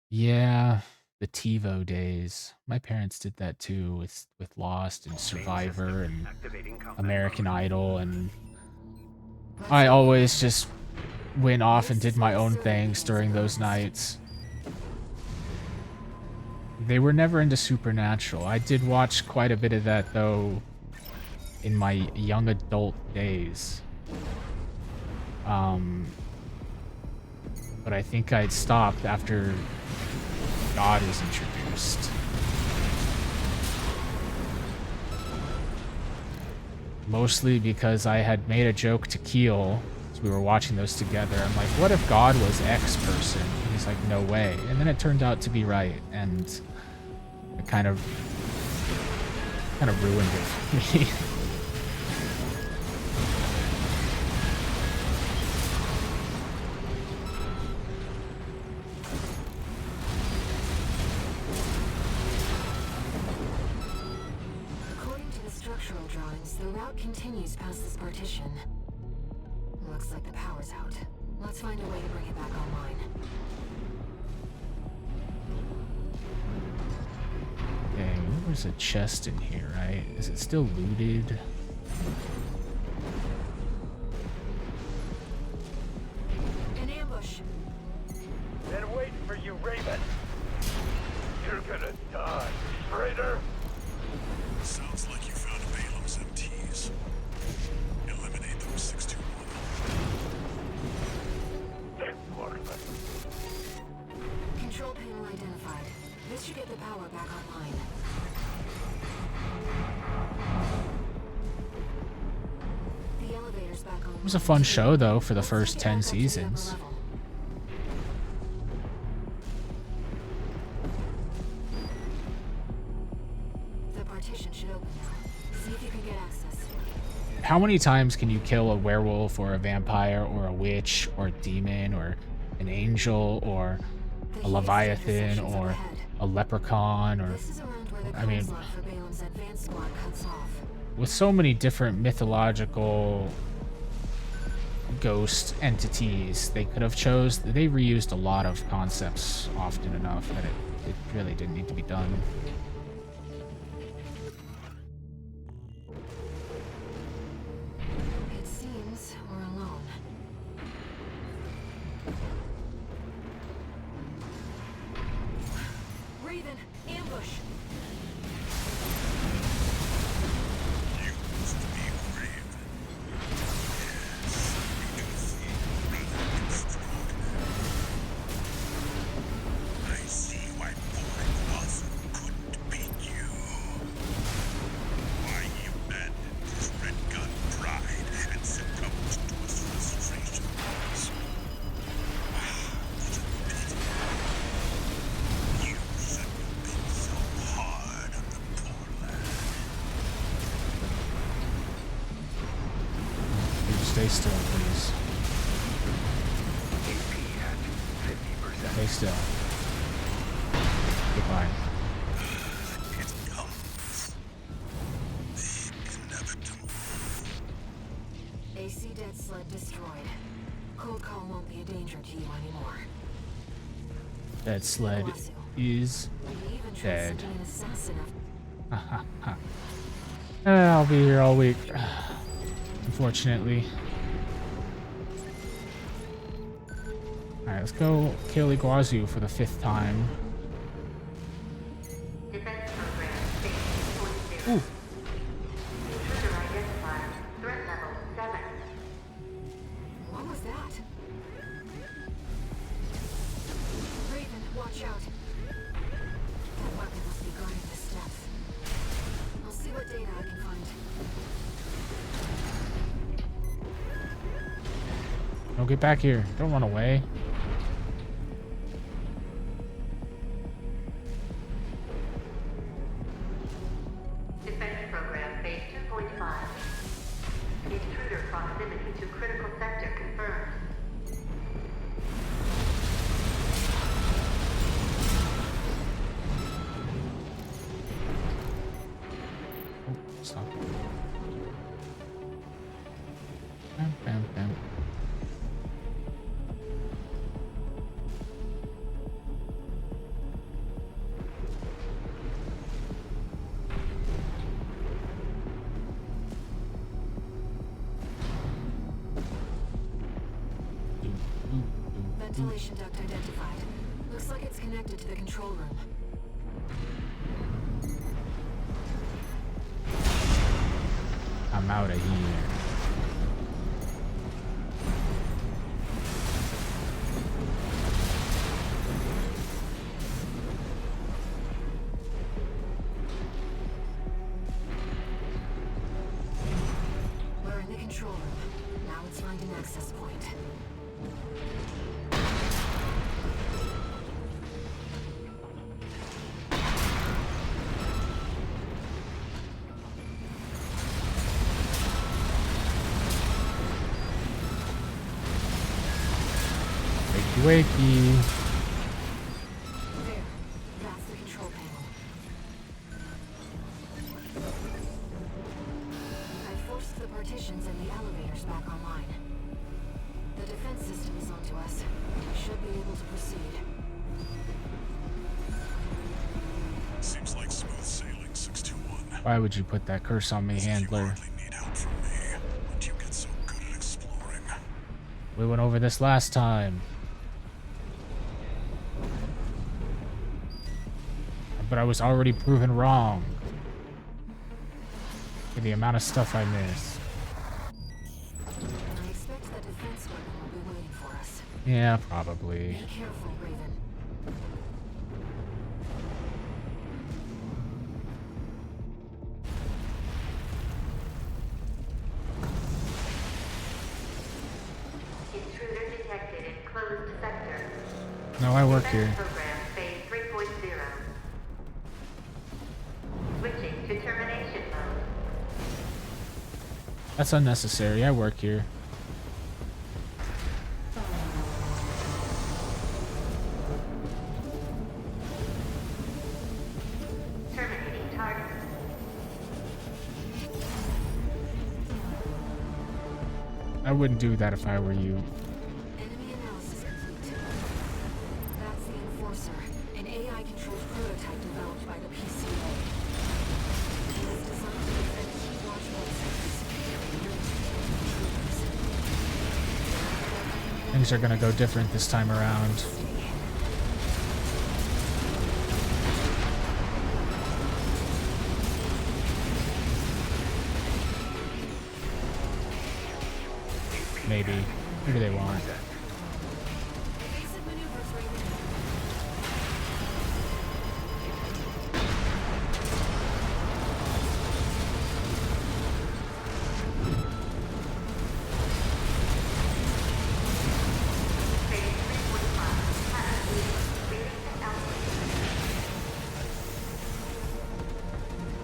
Yeah, the TiVo days. My parents did that too with Lost and Survivor and Activating combat American mode. Idol, and I always just went off and did my own things during those nights. They were never into Supernatural. I did watch quite a bit of that though in my young adult days. But I think I'd stopped after God was introduced. Mostly because I had made a joke to Keel as we were watching those together. I'm like, what if God was X person? And he's like, no way. And then it turned out to be right, and it kind of ruined it for me. According to the structural drawings, the route continues past this partition. Looks like the power's out. Let's find a way to bring it back online. Okay, there's a chest in here, right? Is it still looted? An ambush. Been waiting for you, Raven. You're gonna die, traitor. Sounds like you found Balaam's MTs. Eliminate them, 621. Control panel identified. This should get the power back online. The elevator's back on. It was a fun show, though, for the first 10 seasons. The partition should open now. See if you can get access. How many times can you kill a werewolf or a vampire or a witch or a demon or an angel or a leviathan or a leprechaun or... This is around where the I mean, slot for Balaam's advanced squad cuts off. with so many different mythological ghost entities, they could have they reused a lot of concepts often enough that it really didn't need to be done. It seems we're alone. Raven, ambush! Used to be Raven. Yes, you can see Raven extraordinary. I see why boy Quasu couldn't beat you. Why he abandoned his red gun pride and succumbed to his frustrations. What a pity. You shouldn't have been so hard on the poor lad. Dude, stay still, please. AP at 50%. Stay still. Goodbye. It comes. The inevitable. AC dead sled destroyed. Cold call won't be a danger to you anymore. That sled is We even tried dead. sending an assassin up. I'll be here all week. Unfortunately. Alright, let's go kill Iguazu for the 5th time. Defense program phase 2.0. Ooh. Intruder identified. Threat level 7. What was that? Raven, watch out. That weapon must be guarding the steps. I'll see what data I can find. No, get back here. Don't run away. Defense program phase 2.5. Intruder proximity to critical sector confirmed. Oh, stop. Bam, bam, bam. Ventilation duct identified. Looks like it's connected to the control room. I'm out of here. We're in the control room. Now let's find an access point. Wakey, wakey. There. That's the control panel. I forced the partitions and the elevators back online. The defense system is onto us. We should be able to proceed. Seems like smooth sailing, 621. Why would you put that curse on me, As if you handler? hardly need help from We went over this last time. But I was already proven wrong. For the amount of stuff I missed. I expect that defense weapon will be waiting for us. Yeah, probably. Be careful, Raven. Intruder detected in closed sector. No, I work Defense here. program phase 3.0. Switching to termination mode. That's unnecessary. I work here. Terminating target. I wouldn't do that if I were you. Enemy analysis complete. That's the Enforcer, an AI-controlled prototype developed by the PCA. It is designed to defend key watchable sectors against Things are gonna go different this time around. Maybe. Maybe they won't. Evasive maneuvers, Raven. Phase 3.5. Releasing output.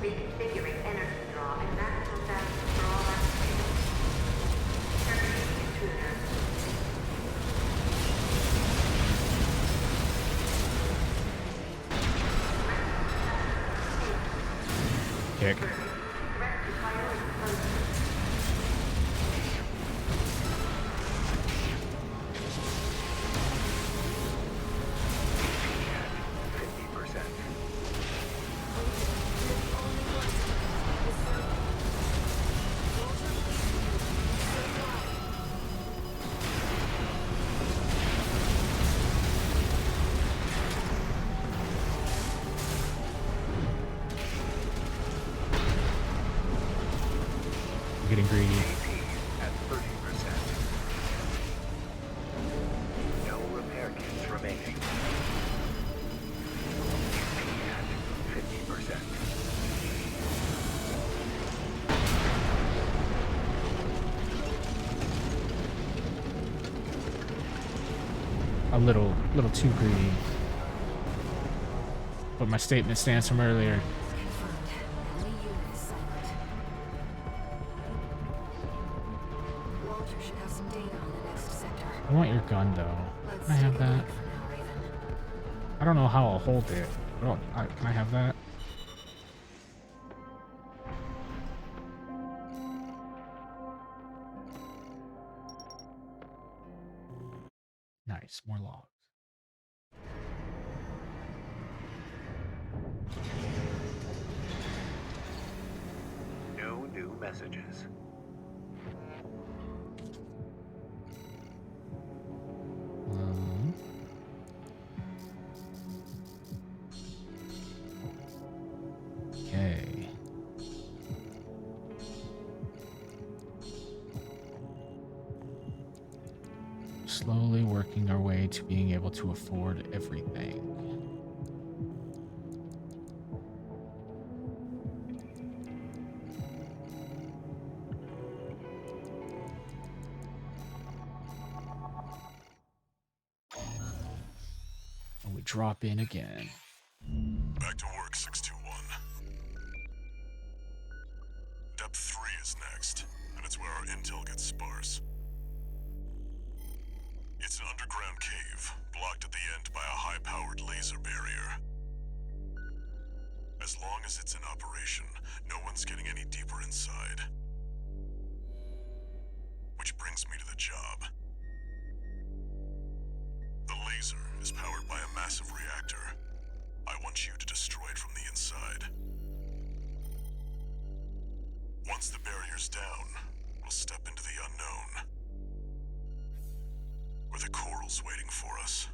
Reconfiguring energy draw and maximum value for all activators. Terminating intruder. Kick. Threat to priority closure. I'm getting greedy. At 30%. No repair kits remaining. At 50%. A little too greedy. But my statement stands from earlier. Confirmed. Enemy unit is silent. Walter should have some data on the next sector. I want your gun though. Let's Can I have take a that? break for now, Raven. I don't know how I'll hold it. Oh, can I have that? Nice, more logs. No new messages. Um, okay. Slowly working our way to being able to afford everything. And we drop in again. Back to work, 621. Depth 3 is next, and it's where our intel gets sparse. It's an underground cave, blocked at the end by a high-powered laser barrier. As long as it's in operation, no one's getting any deeper inside. Which brings me to the job. The laser is powered by a massive reactor. I want you to destroy it from the inside. Once the barrier's down, we'll step into the unknown. Or the coral's waiting for us.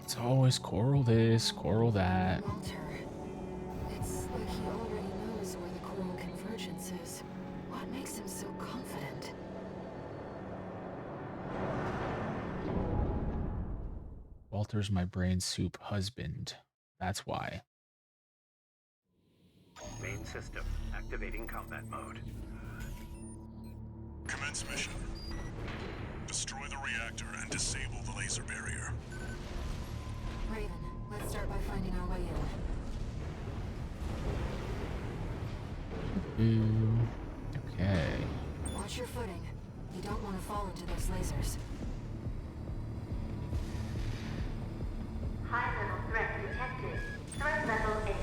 It's always coral this, coral that. Walter, it's like he already knows where the coral convergence is. What makes him so confident? Walter's my brain soup husband. That's why. Main system activating combat mode. Commence mission. Destroy the reactor and disable the laser barrier. Raven, let's start by finding our way in. Ooh. Okay. Watch your footing. You don't want to fall into those lasers. High-level threat detected. Threat level 8.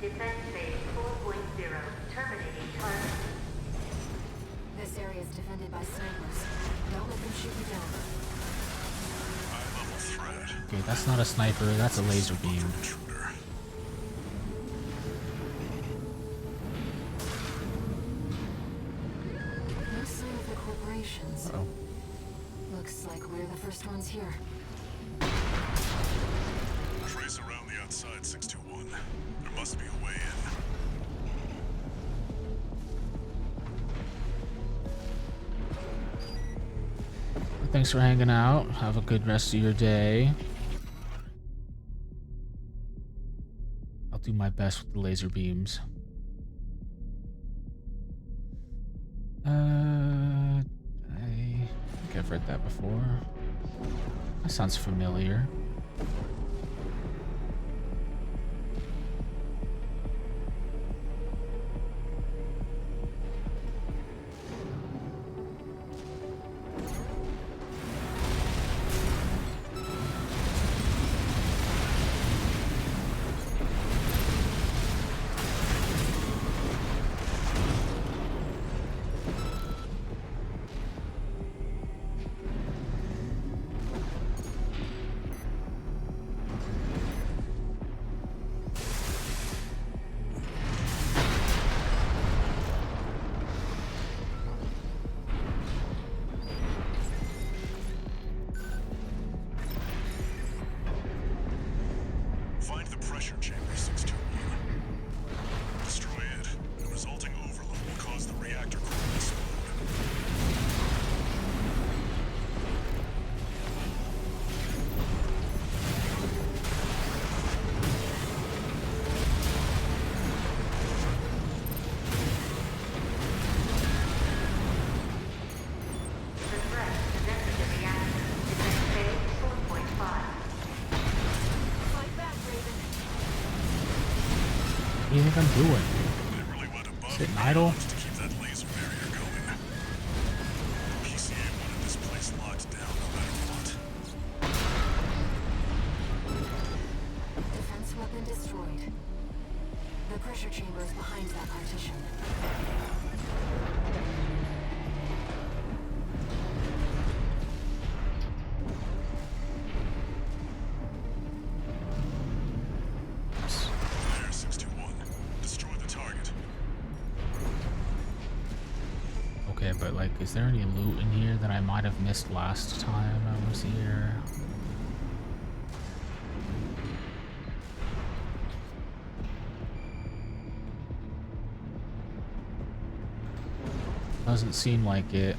Defense phase 4.0. Terminating target. This area is defended by snipers. Don't let them shoot you down. High-level threat. Okay, that's not a sniper, that's a laser beam. Intruder. No sign of the corporations. Oh. Looks like we're the first ones here. Trace around the outside, 621. There must be a way in. Thanks for hanging out. Have a good rest of your day. I'll do my best with the laser beams. I think I've read that before. That sounds familiar. Find the pressure chamber, 621. Destroy it. The resulting overload will cause the reactor core to explode. The threat connected to the reactor. Defense phase 4.5. Fight back, Raven. What do you think I'm doing? They really went above Sitting and idle? beyond to keep that laser barrier going. The PCA wanted this place locked down no matter what. Defense weapon destroyed. The pressure chamber is behind that partition. There, 621. Destroy the target. Okay, but like, is there any loot in here that I might have missed last time I was here? Doesn't seem like it.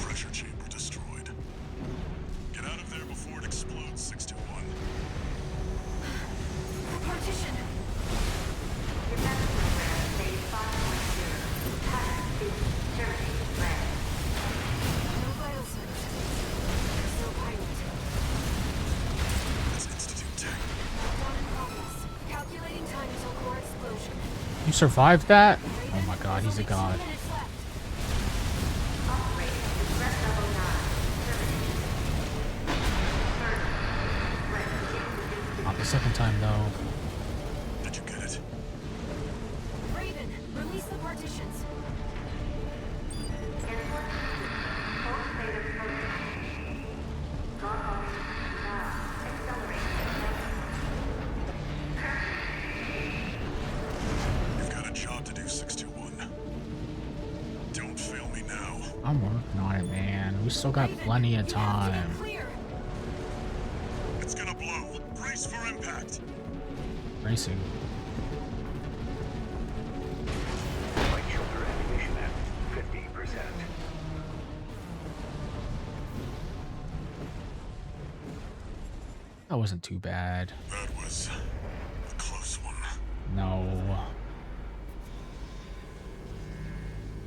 Pressure chamber destroyed. Get out of there before it explodes, 621. Partition! Defense program phase 5.0. Target is terminating threat. No vital signs. There's no pilot. That's Institute Tech. Down in progress. Calculating time until core explosion. You survived that? Oh my god, he's a Only 2 god. minutes left. Upgrade to threat level 9. Terminating. Threat begins Not the second time though. Did you get it? Raven, release the partitions. Pulse rate approaching. Guard now. Accelerating. still got plenty of time. It's gonna blow. Brace for impact. Racing. Light shelter activation at 50%. That wasn't too bad. That was a close one. No.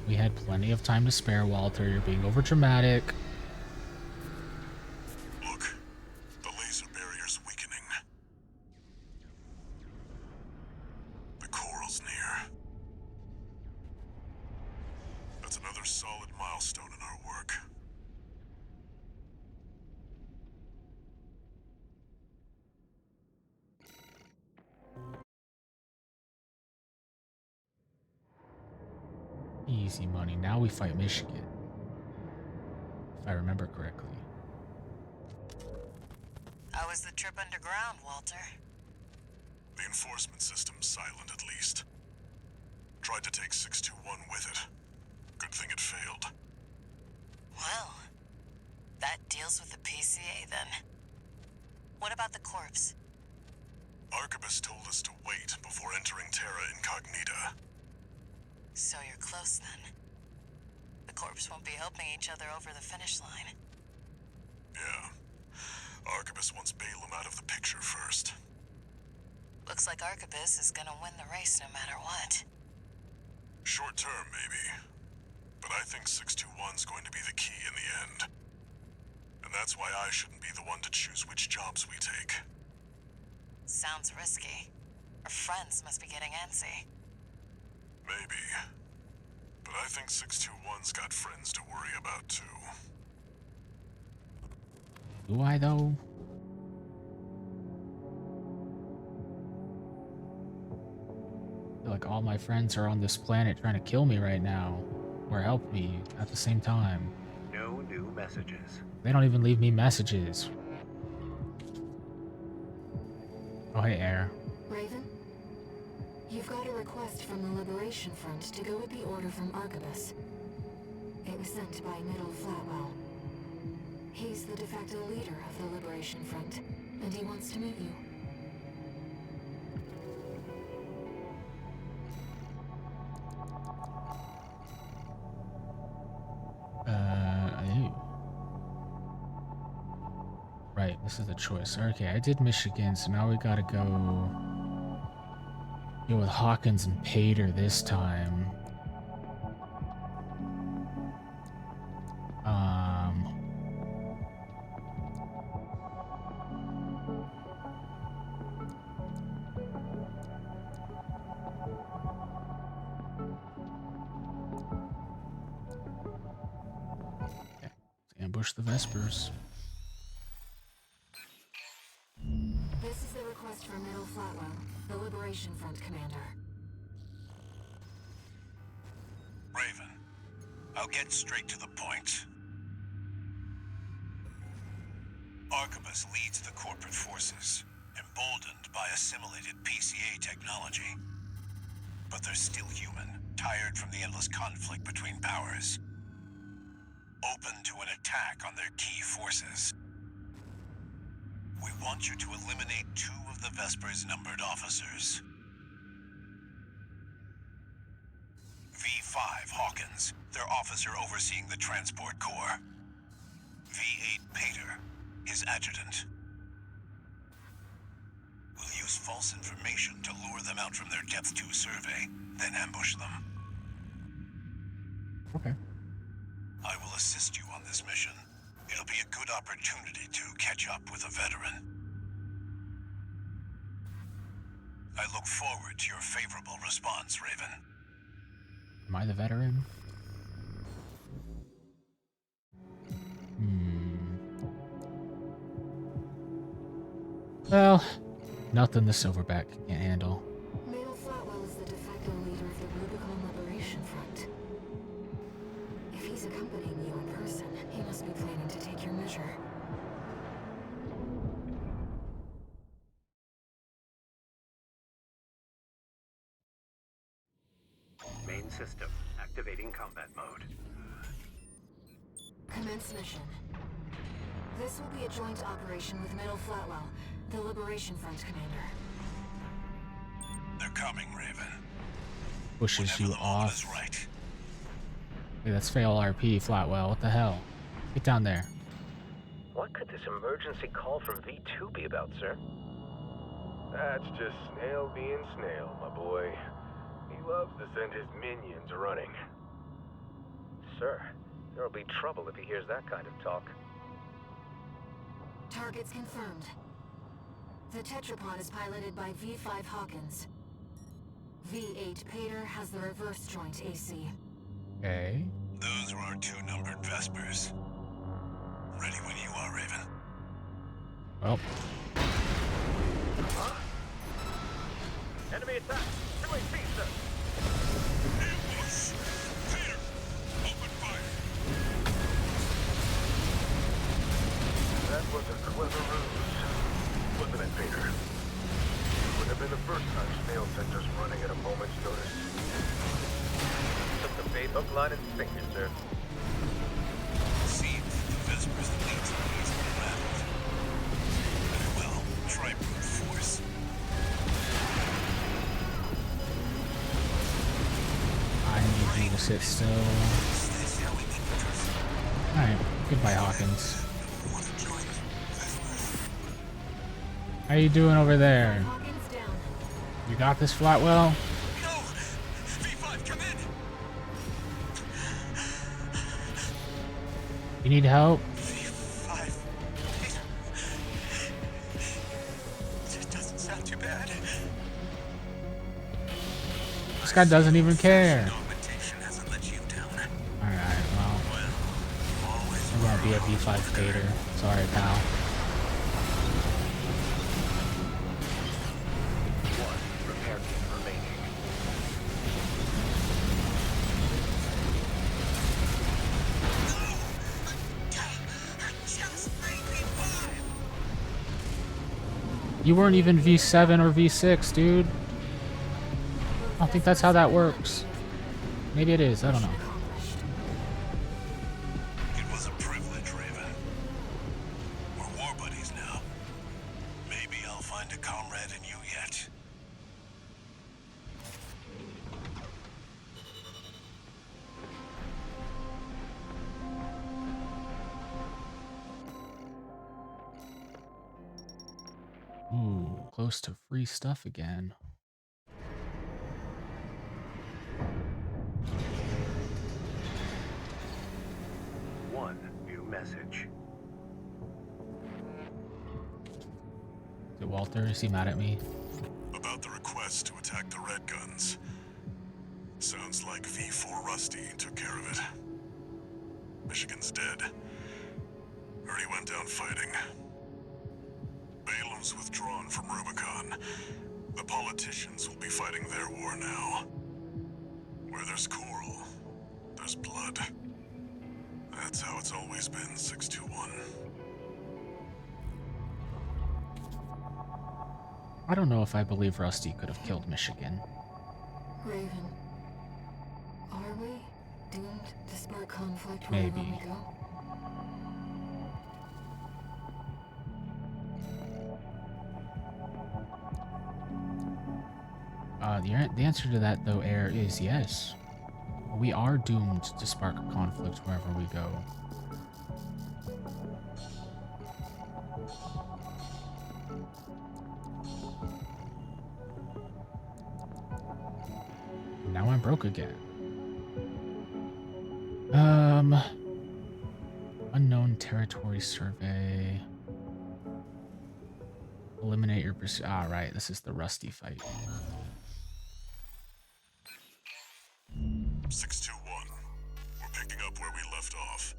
We had plenty of time to spare, Walter. You're being overdramatic. Look, the laser barrier's weakening. The coral's near. That's another solid milestone in our work. Easy money. Now we fight Michigan. If I remember correctly. How was the trip underground, Walter? The enforcement system's silent at least. Tried to take 621 with it. Good thing it failed. Well, that deals with the PCA then. What about the corpse? Arquebus told us to wait before entering Terra Incognita. So you're close then. The corpse won't be helping each other over the finish line. Yeah. Arquebus wants Balaam out of the picture first. Looks like Arquebus is gonna win the race no matter what. Short term, maybe. But I think 621's going to be the key in the end. And that's why I shouldn't be the one to choose which jobs we take. Sounds risky. Our friends must be getting antsy. Maybe. But I think 621's got friends to worry about too. Do I though? I feel like all my friends are on this planet trying to kill me right now. Or help me at the same time. No new messages. They don't even leave me messages. Oh, hey, Ayre. Raven? You've got a request from the Liberation Front to go with the order from Arquebus. It was sent by Middle Flatwell. He's the de facto leader of the Liberation Front, and he wants to meet you. Ew. Right, this is the choice. Okay, I did Michigan, so now we gotta go with Hawkins and Pater this time. Okay, ambush the Vespers. This is the request from Middle Flatwell, the Liberation Front commander. Raven, I'll get straight to the point. Arquebus leads the corporate forces, emboldened by assimilated PCA technology. But they're still human, tired from the endless conflict between powers. Open to an attack on their key forces. We want you to eliminate 2 of the Vespers' numbered officers. V5 Hawkins, their officer overseeing the transport corps. V8 Pater, his adjutant. We'll use false information to lure them out from their Depth 2 survey, then ambush them. Okay. I will assist you on this mission. It'll be a good opportunity to catch up with a veteran. I look forward to your favorable response, Raven. Am I the veteran? Well, nothing the Silverback can't handle. Middle Flatwell is the de facto leader of the Rubicon Liberation Front. If he's accompanying you in person, he must be planning to take your measure. Main system activating combat mode. Commence mission. This will be a joint operation with Middle Flatwell, the Liberation Front commander. They're coming, Raven. Pushes Whenever you the moment off. is right. Hey, that's fail RP, Flatwell. What the hell? Get down there. What could this emergency call from V2 be about, sir? That's just Snail being Snail, my boy. He loves to send his minions running. Sir, there'll be trouble if he hears that kind of talk. Targets confirmed. The tetrapod is piloted by V5 Hawkins. V8 Pater has the reverse joint AC. Okay. Those were our 2 numbered Vespers. Ready when you are, Raven. Well, Huh? Enemy attack! 2AC, sir! Ambush! Peter! Open fire! That was a clever ruse, wasn't it, Peter? Would have been the first time Snail sent us running at a moment's notice. Took the bait hook, line, and sinker, sir. Seems the Vespers that leads to these unraveled. Very well, try brute force. I need you to sit still. Is this how we get the person? Alright, goodbye, Hawkins. Want to join Vespers? How you doing over there? Hawkins down. You got this, Flatwell? No! V5, come in! You need help? V5. It doesn't sound too bad. This guy doesn't even care. Augmentation hasn't let you down. Alright, well, Well, always I'm gonna be a V5 Gator. Sorry, pal. One repair kit remaining. just made me five. You weren't even V7 or V6, dude. I don't think that's how that works. Maybe it is, I don't know. Accomplished. It was a privilege, Raven. We're war buddies now. Maybe I'll find a comrade in you yet. Ooh, close to free stuff again. One new message. Is it Walter? Is he mad at me? About the request to attack the Red Guns. Sounds like V4 Rusty took care of it. Michigan's dead. Heard he went down fighting. Balam's withdrawn from Rubicon. The politicians will be fighting their war now. Where there's coral, there's blood. That's how it's always been, 621. I don't know if I believe Rusty could have killed Michigan. Raven. Are we doomed to spark conflict Maybe. wherever we go? The answer to that, though, Ayre, is yes. We are doomed to spark conflict wherever we go. Now I'm broke again. Unknown territory survey. Eliminate your pursuit. Ah, right. This is the Rusty fight. 621. We're picking up where we left off.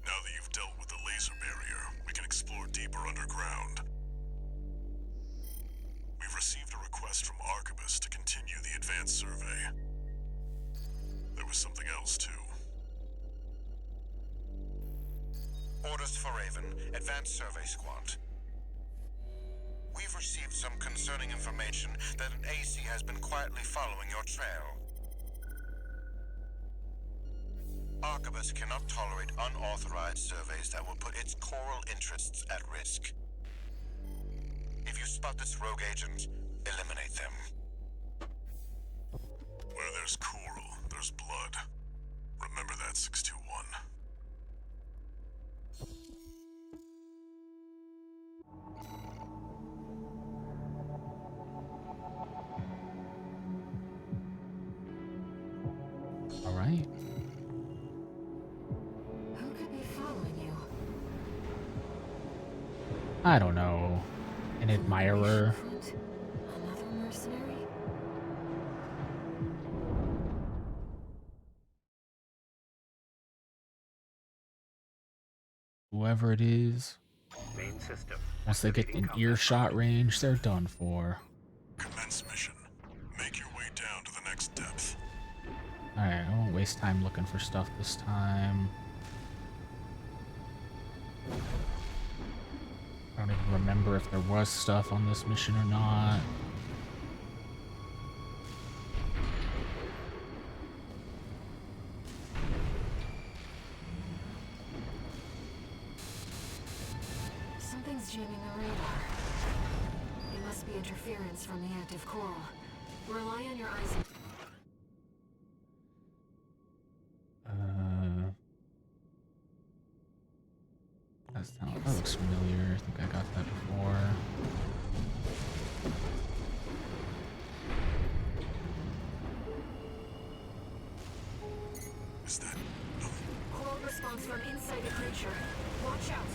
Now that you've dealt with the laser barrier, we can explore deeper underground. We've received a request from Arquebus to continue the advanced survey. There was something else, too. Orders for Raven, Advanced Survey Squad. We've received some concerning information that an AC has been quietly following your trail. Arquebus cannot tolerate unauthorized surveys that will put its coral interests at risk. If you spot this rogue agent, eliminate them. Where there's coral, there's blood. Remember that, 621. All right. Who could be following you? I don't know. An admirer. Front? Another mercenary? Whoever it is. Main system. Once they get in earshot range, they're done for. Commence mission. Make your way down to the next depth. Alright, I won't waste time looking for stuff this time. I don't even remember if there was stuff on this mission or not. Something's jamming the radar. It must be interference from the active coral. Rely on your eyes. That looks familiar. I think I got that before. Is that... Coral response from inside the creature. Watch out.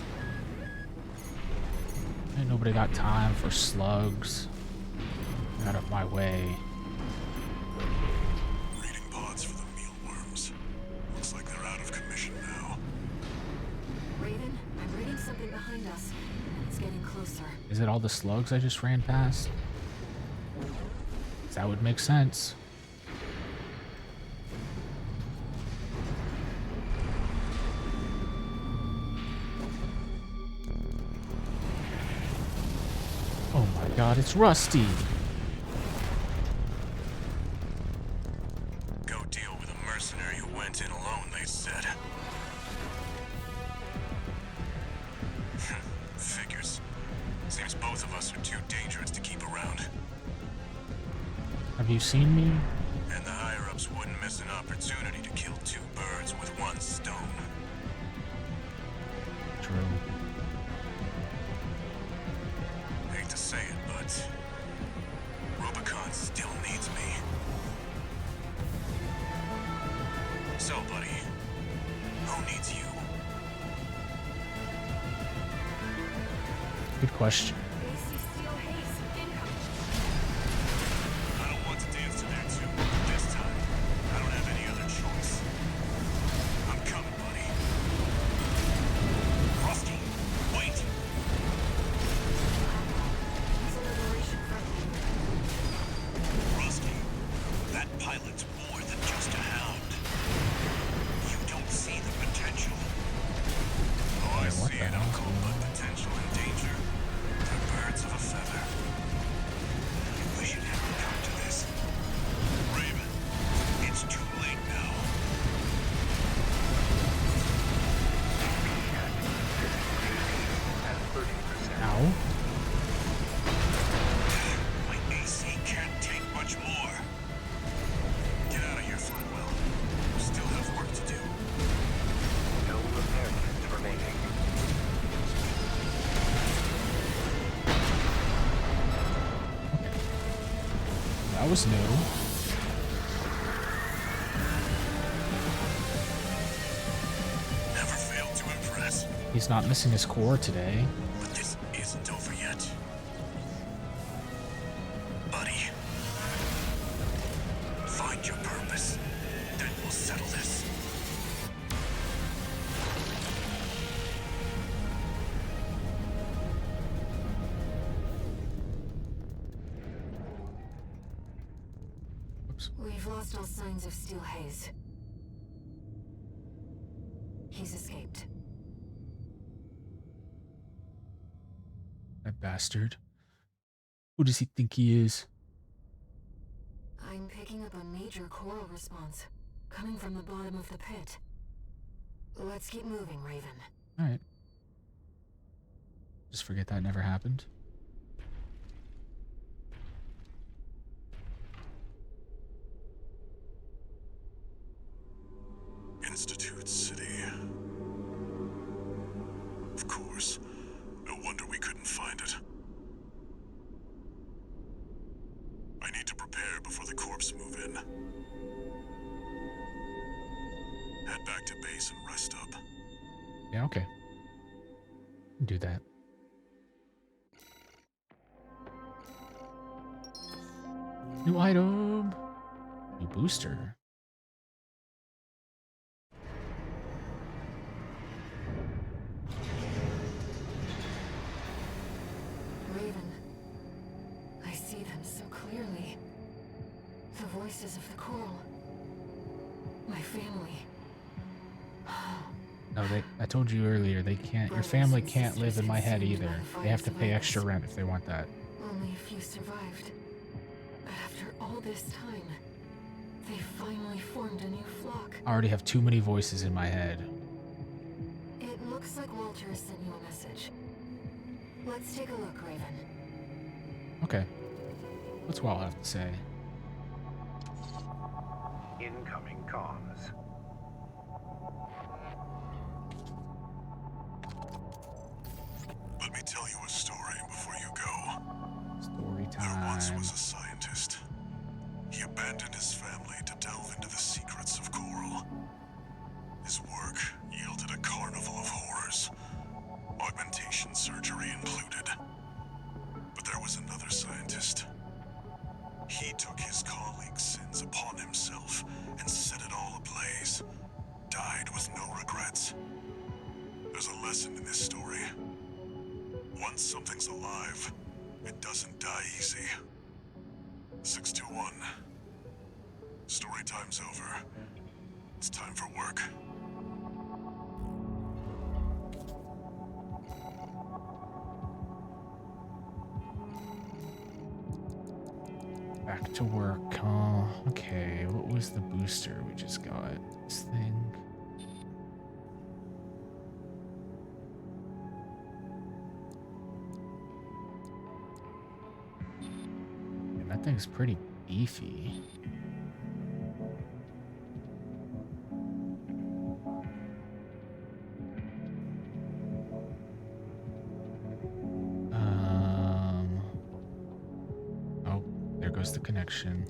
Ain't nobody got time for slugs. Get out of my way. Reading pods for the mealworms. Looks like they're out of commission now. Raven, I'm reading something behind us. It's getting closer. Is it all the slugs I just ran past? That would make sense. Oh my god, it's Rusty! Go deal with a mercenary who went in alone, they said. Figures. Seems both of us are too dangerous to keep around. Have you seen me? And the higher-ups wouldn't miss an opportunity to kill two birds with one stone. True. Hate to say it, but Rubicon still needs me. So, buddy, who needs you? Good question. AC steel haze. Incoming. I don't want to dance to their tune, but this time, I don't have any other choice. I'm coming, buddy. Rusty, wait! He's a liberation friendly. Rusty, that pilot's more than just a hound. You don't see the potential. Oh, I What see the it, hell's Uncle, going but on? potential and danger. They're birds of a feather. We should have come to this. Raven, it's too late now. At 30%. Ow. My AC can't take much more. Get out of here, Flatwell. We still have work to do. No repair kits remaining. That was new. Never failed to impress. He's not missing his core today. But this isn't over yet. Buddy. Find your purpose. Then we'll settle this. Whoops. We've lost all signs of steel haze. He's escaped. That bastard. Who does he think he is? I'm picking up a major coral response, coming from the bottom of the pit. Let's keep moving, Raven. Alright. Just forget that never happened. Institute City. Of course. No wonder we couldn't find it. I need to prepare before the corps move in. Head back to base and rest up. Yeah, okay. Do that. New item. New booster. Raven. I see them so clearly. The voices of the coral. My family. No, I told you earlier, they can't, your family can't live in my head either. They have to pay extra rent if they want that. Only a few survived. But after all this time, they finally formed a new flock. I already have too many voices in my head. It looks like Walter has sent you a message. Let's take a look, Raven. Okay. What's Walt have to say? Incoming comms. Let me tell you a story before you go. Story There once time. was a scientist. He abandoned his family to delve into the secrets of coral. His work yielded a carnival of horrors, augmentation surgery included. But there was another scientist. He took his colleagues' sins upon himself and set it all ablaze. Died with no regrets. There's a lesson in this story. Once something's alive, it doesn't die easy. 621. Story time's over. It's time for work. Back to work, huh? Okay, what was the booster we just got? This thing. And that thing's pretty beefy. Oh, there goes the connection.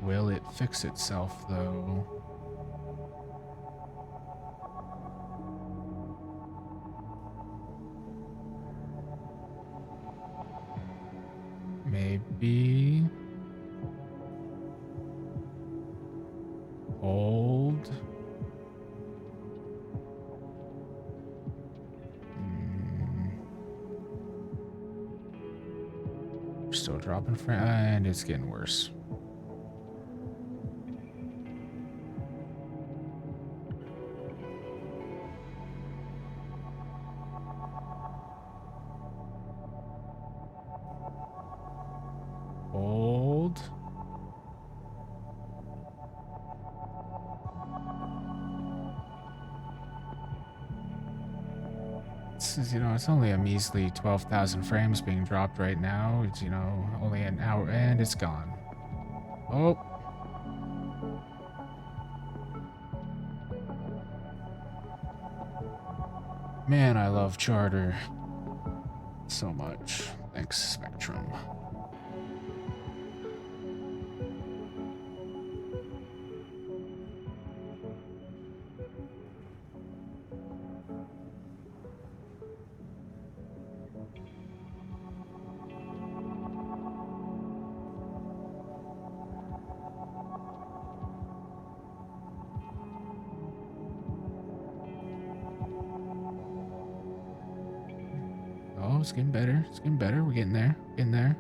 Will it fix itself, though? Maybe. Hold. Still dropping and it's getting worse. Hold. This is, it's only a measly 12,000 frames being dropped right now. It's, only an hour and it's gone. Oh. Man, I love Charter so much. Thanks, Spectrum. Oh, it's getting better. It's getting better. We're getting there. Getting there.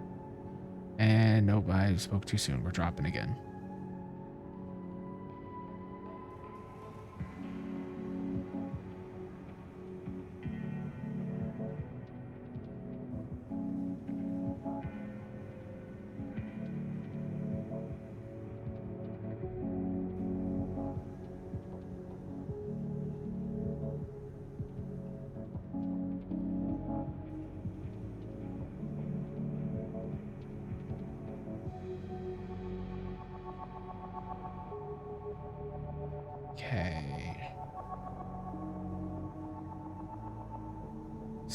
And nope, I spoke too soon. We're dropping again.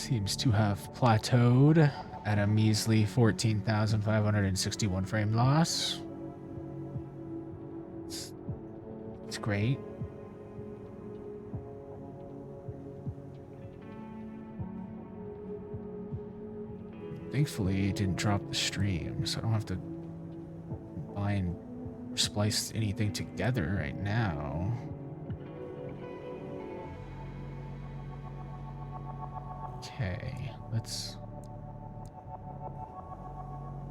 Seems to have plateaued at a measly 14,561 frame loss. It's great. Thankfully, it didn't drop the stream, so I don't have to bind or splice anything together right now. Okay, let's...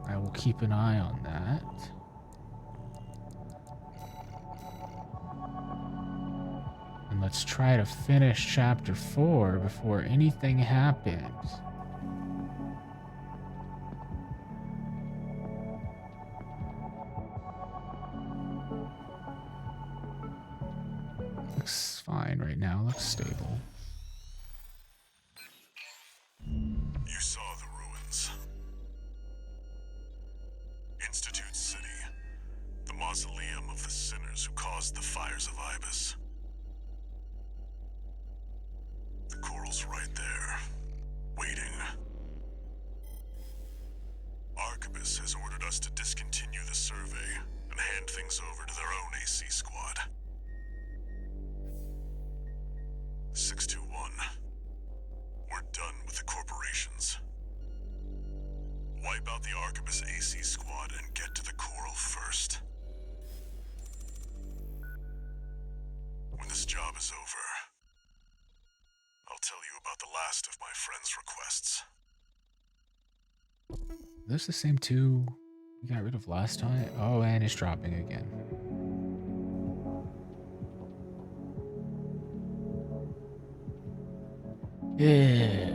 I will keep an eye on that. And let's try to finish chapter 4 before anything happens. Looks fine right now, looks stable. You saw the ruins. Institute City. The mausoleum of the sinners who caused the fires of Ibis. The coral's right there, waiting. Arquebus has ordered us to discontinue the survey and hand things over to their own AC squad. 621. We're done with the corporations. Wipe out the Arquebus AC squad and get to the coral first. When this job is over, I'll tell you about the last of my friend's requests. Are those the same two we got rid of last time? Oh, and it's dropping again. Yeah.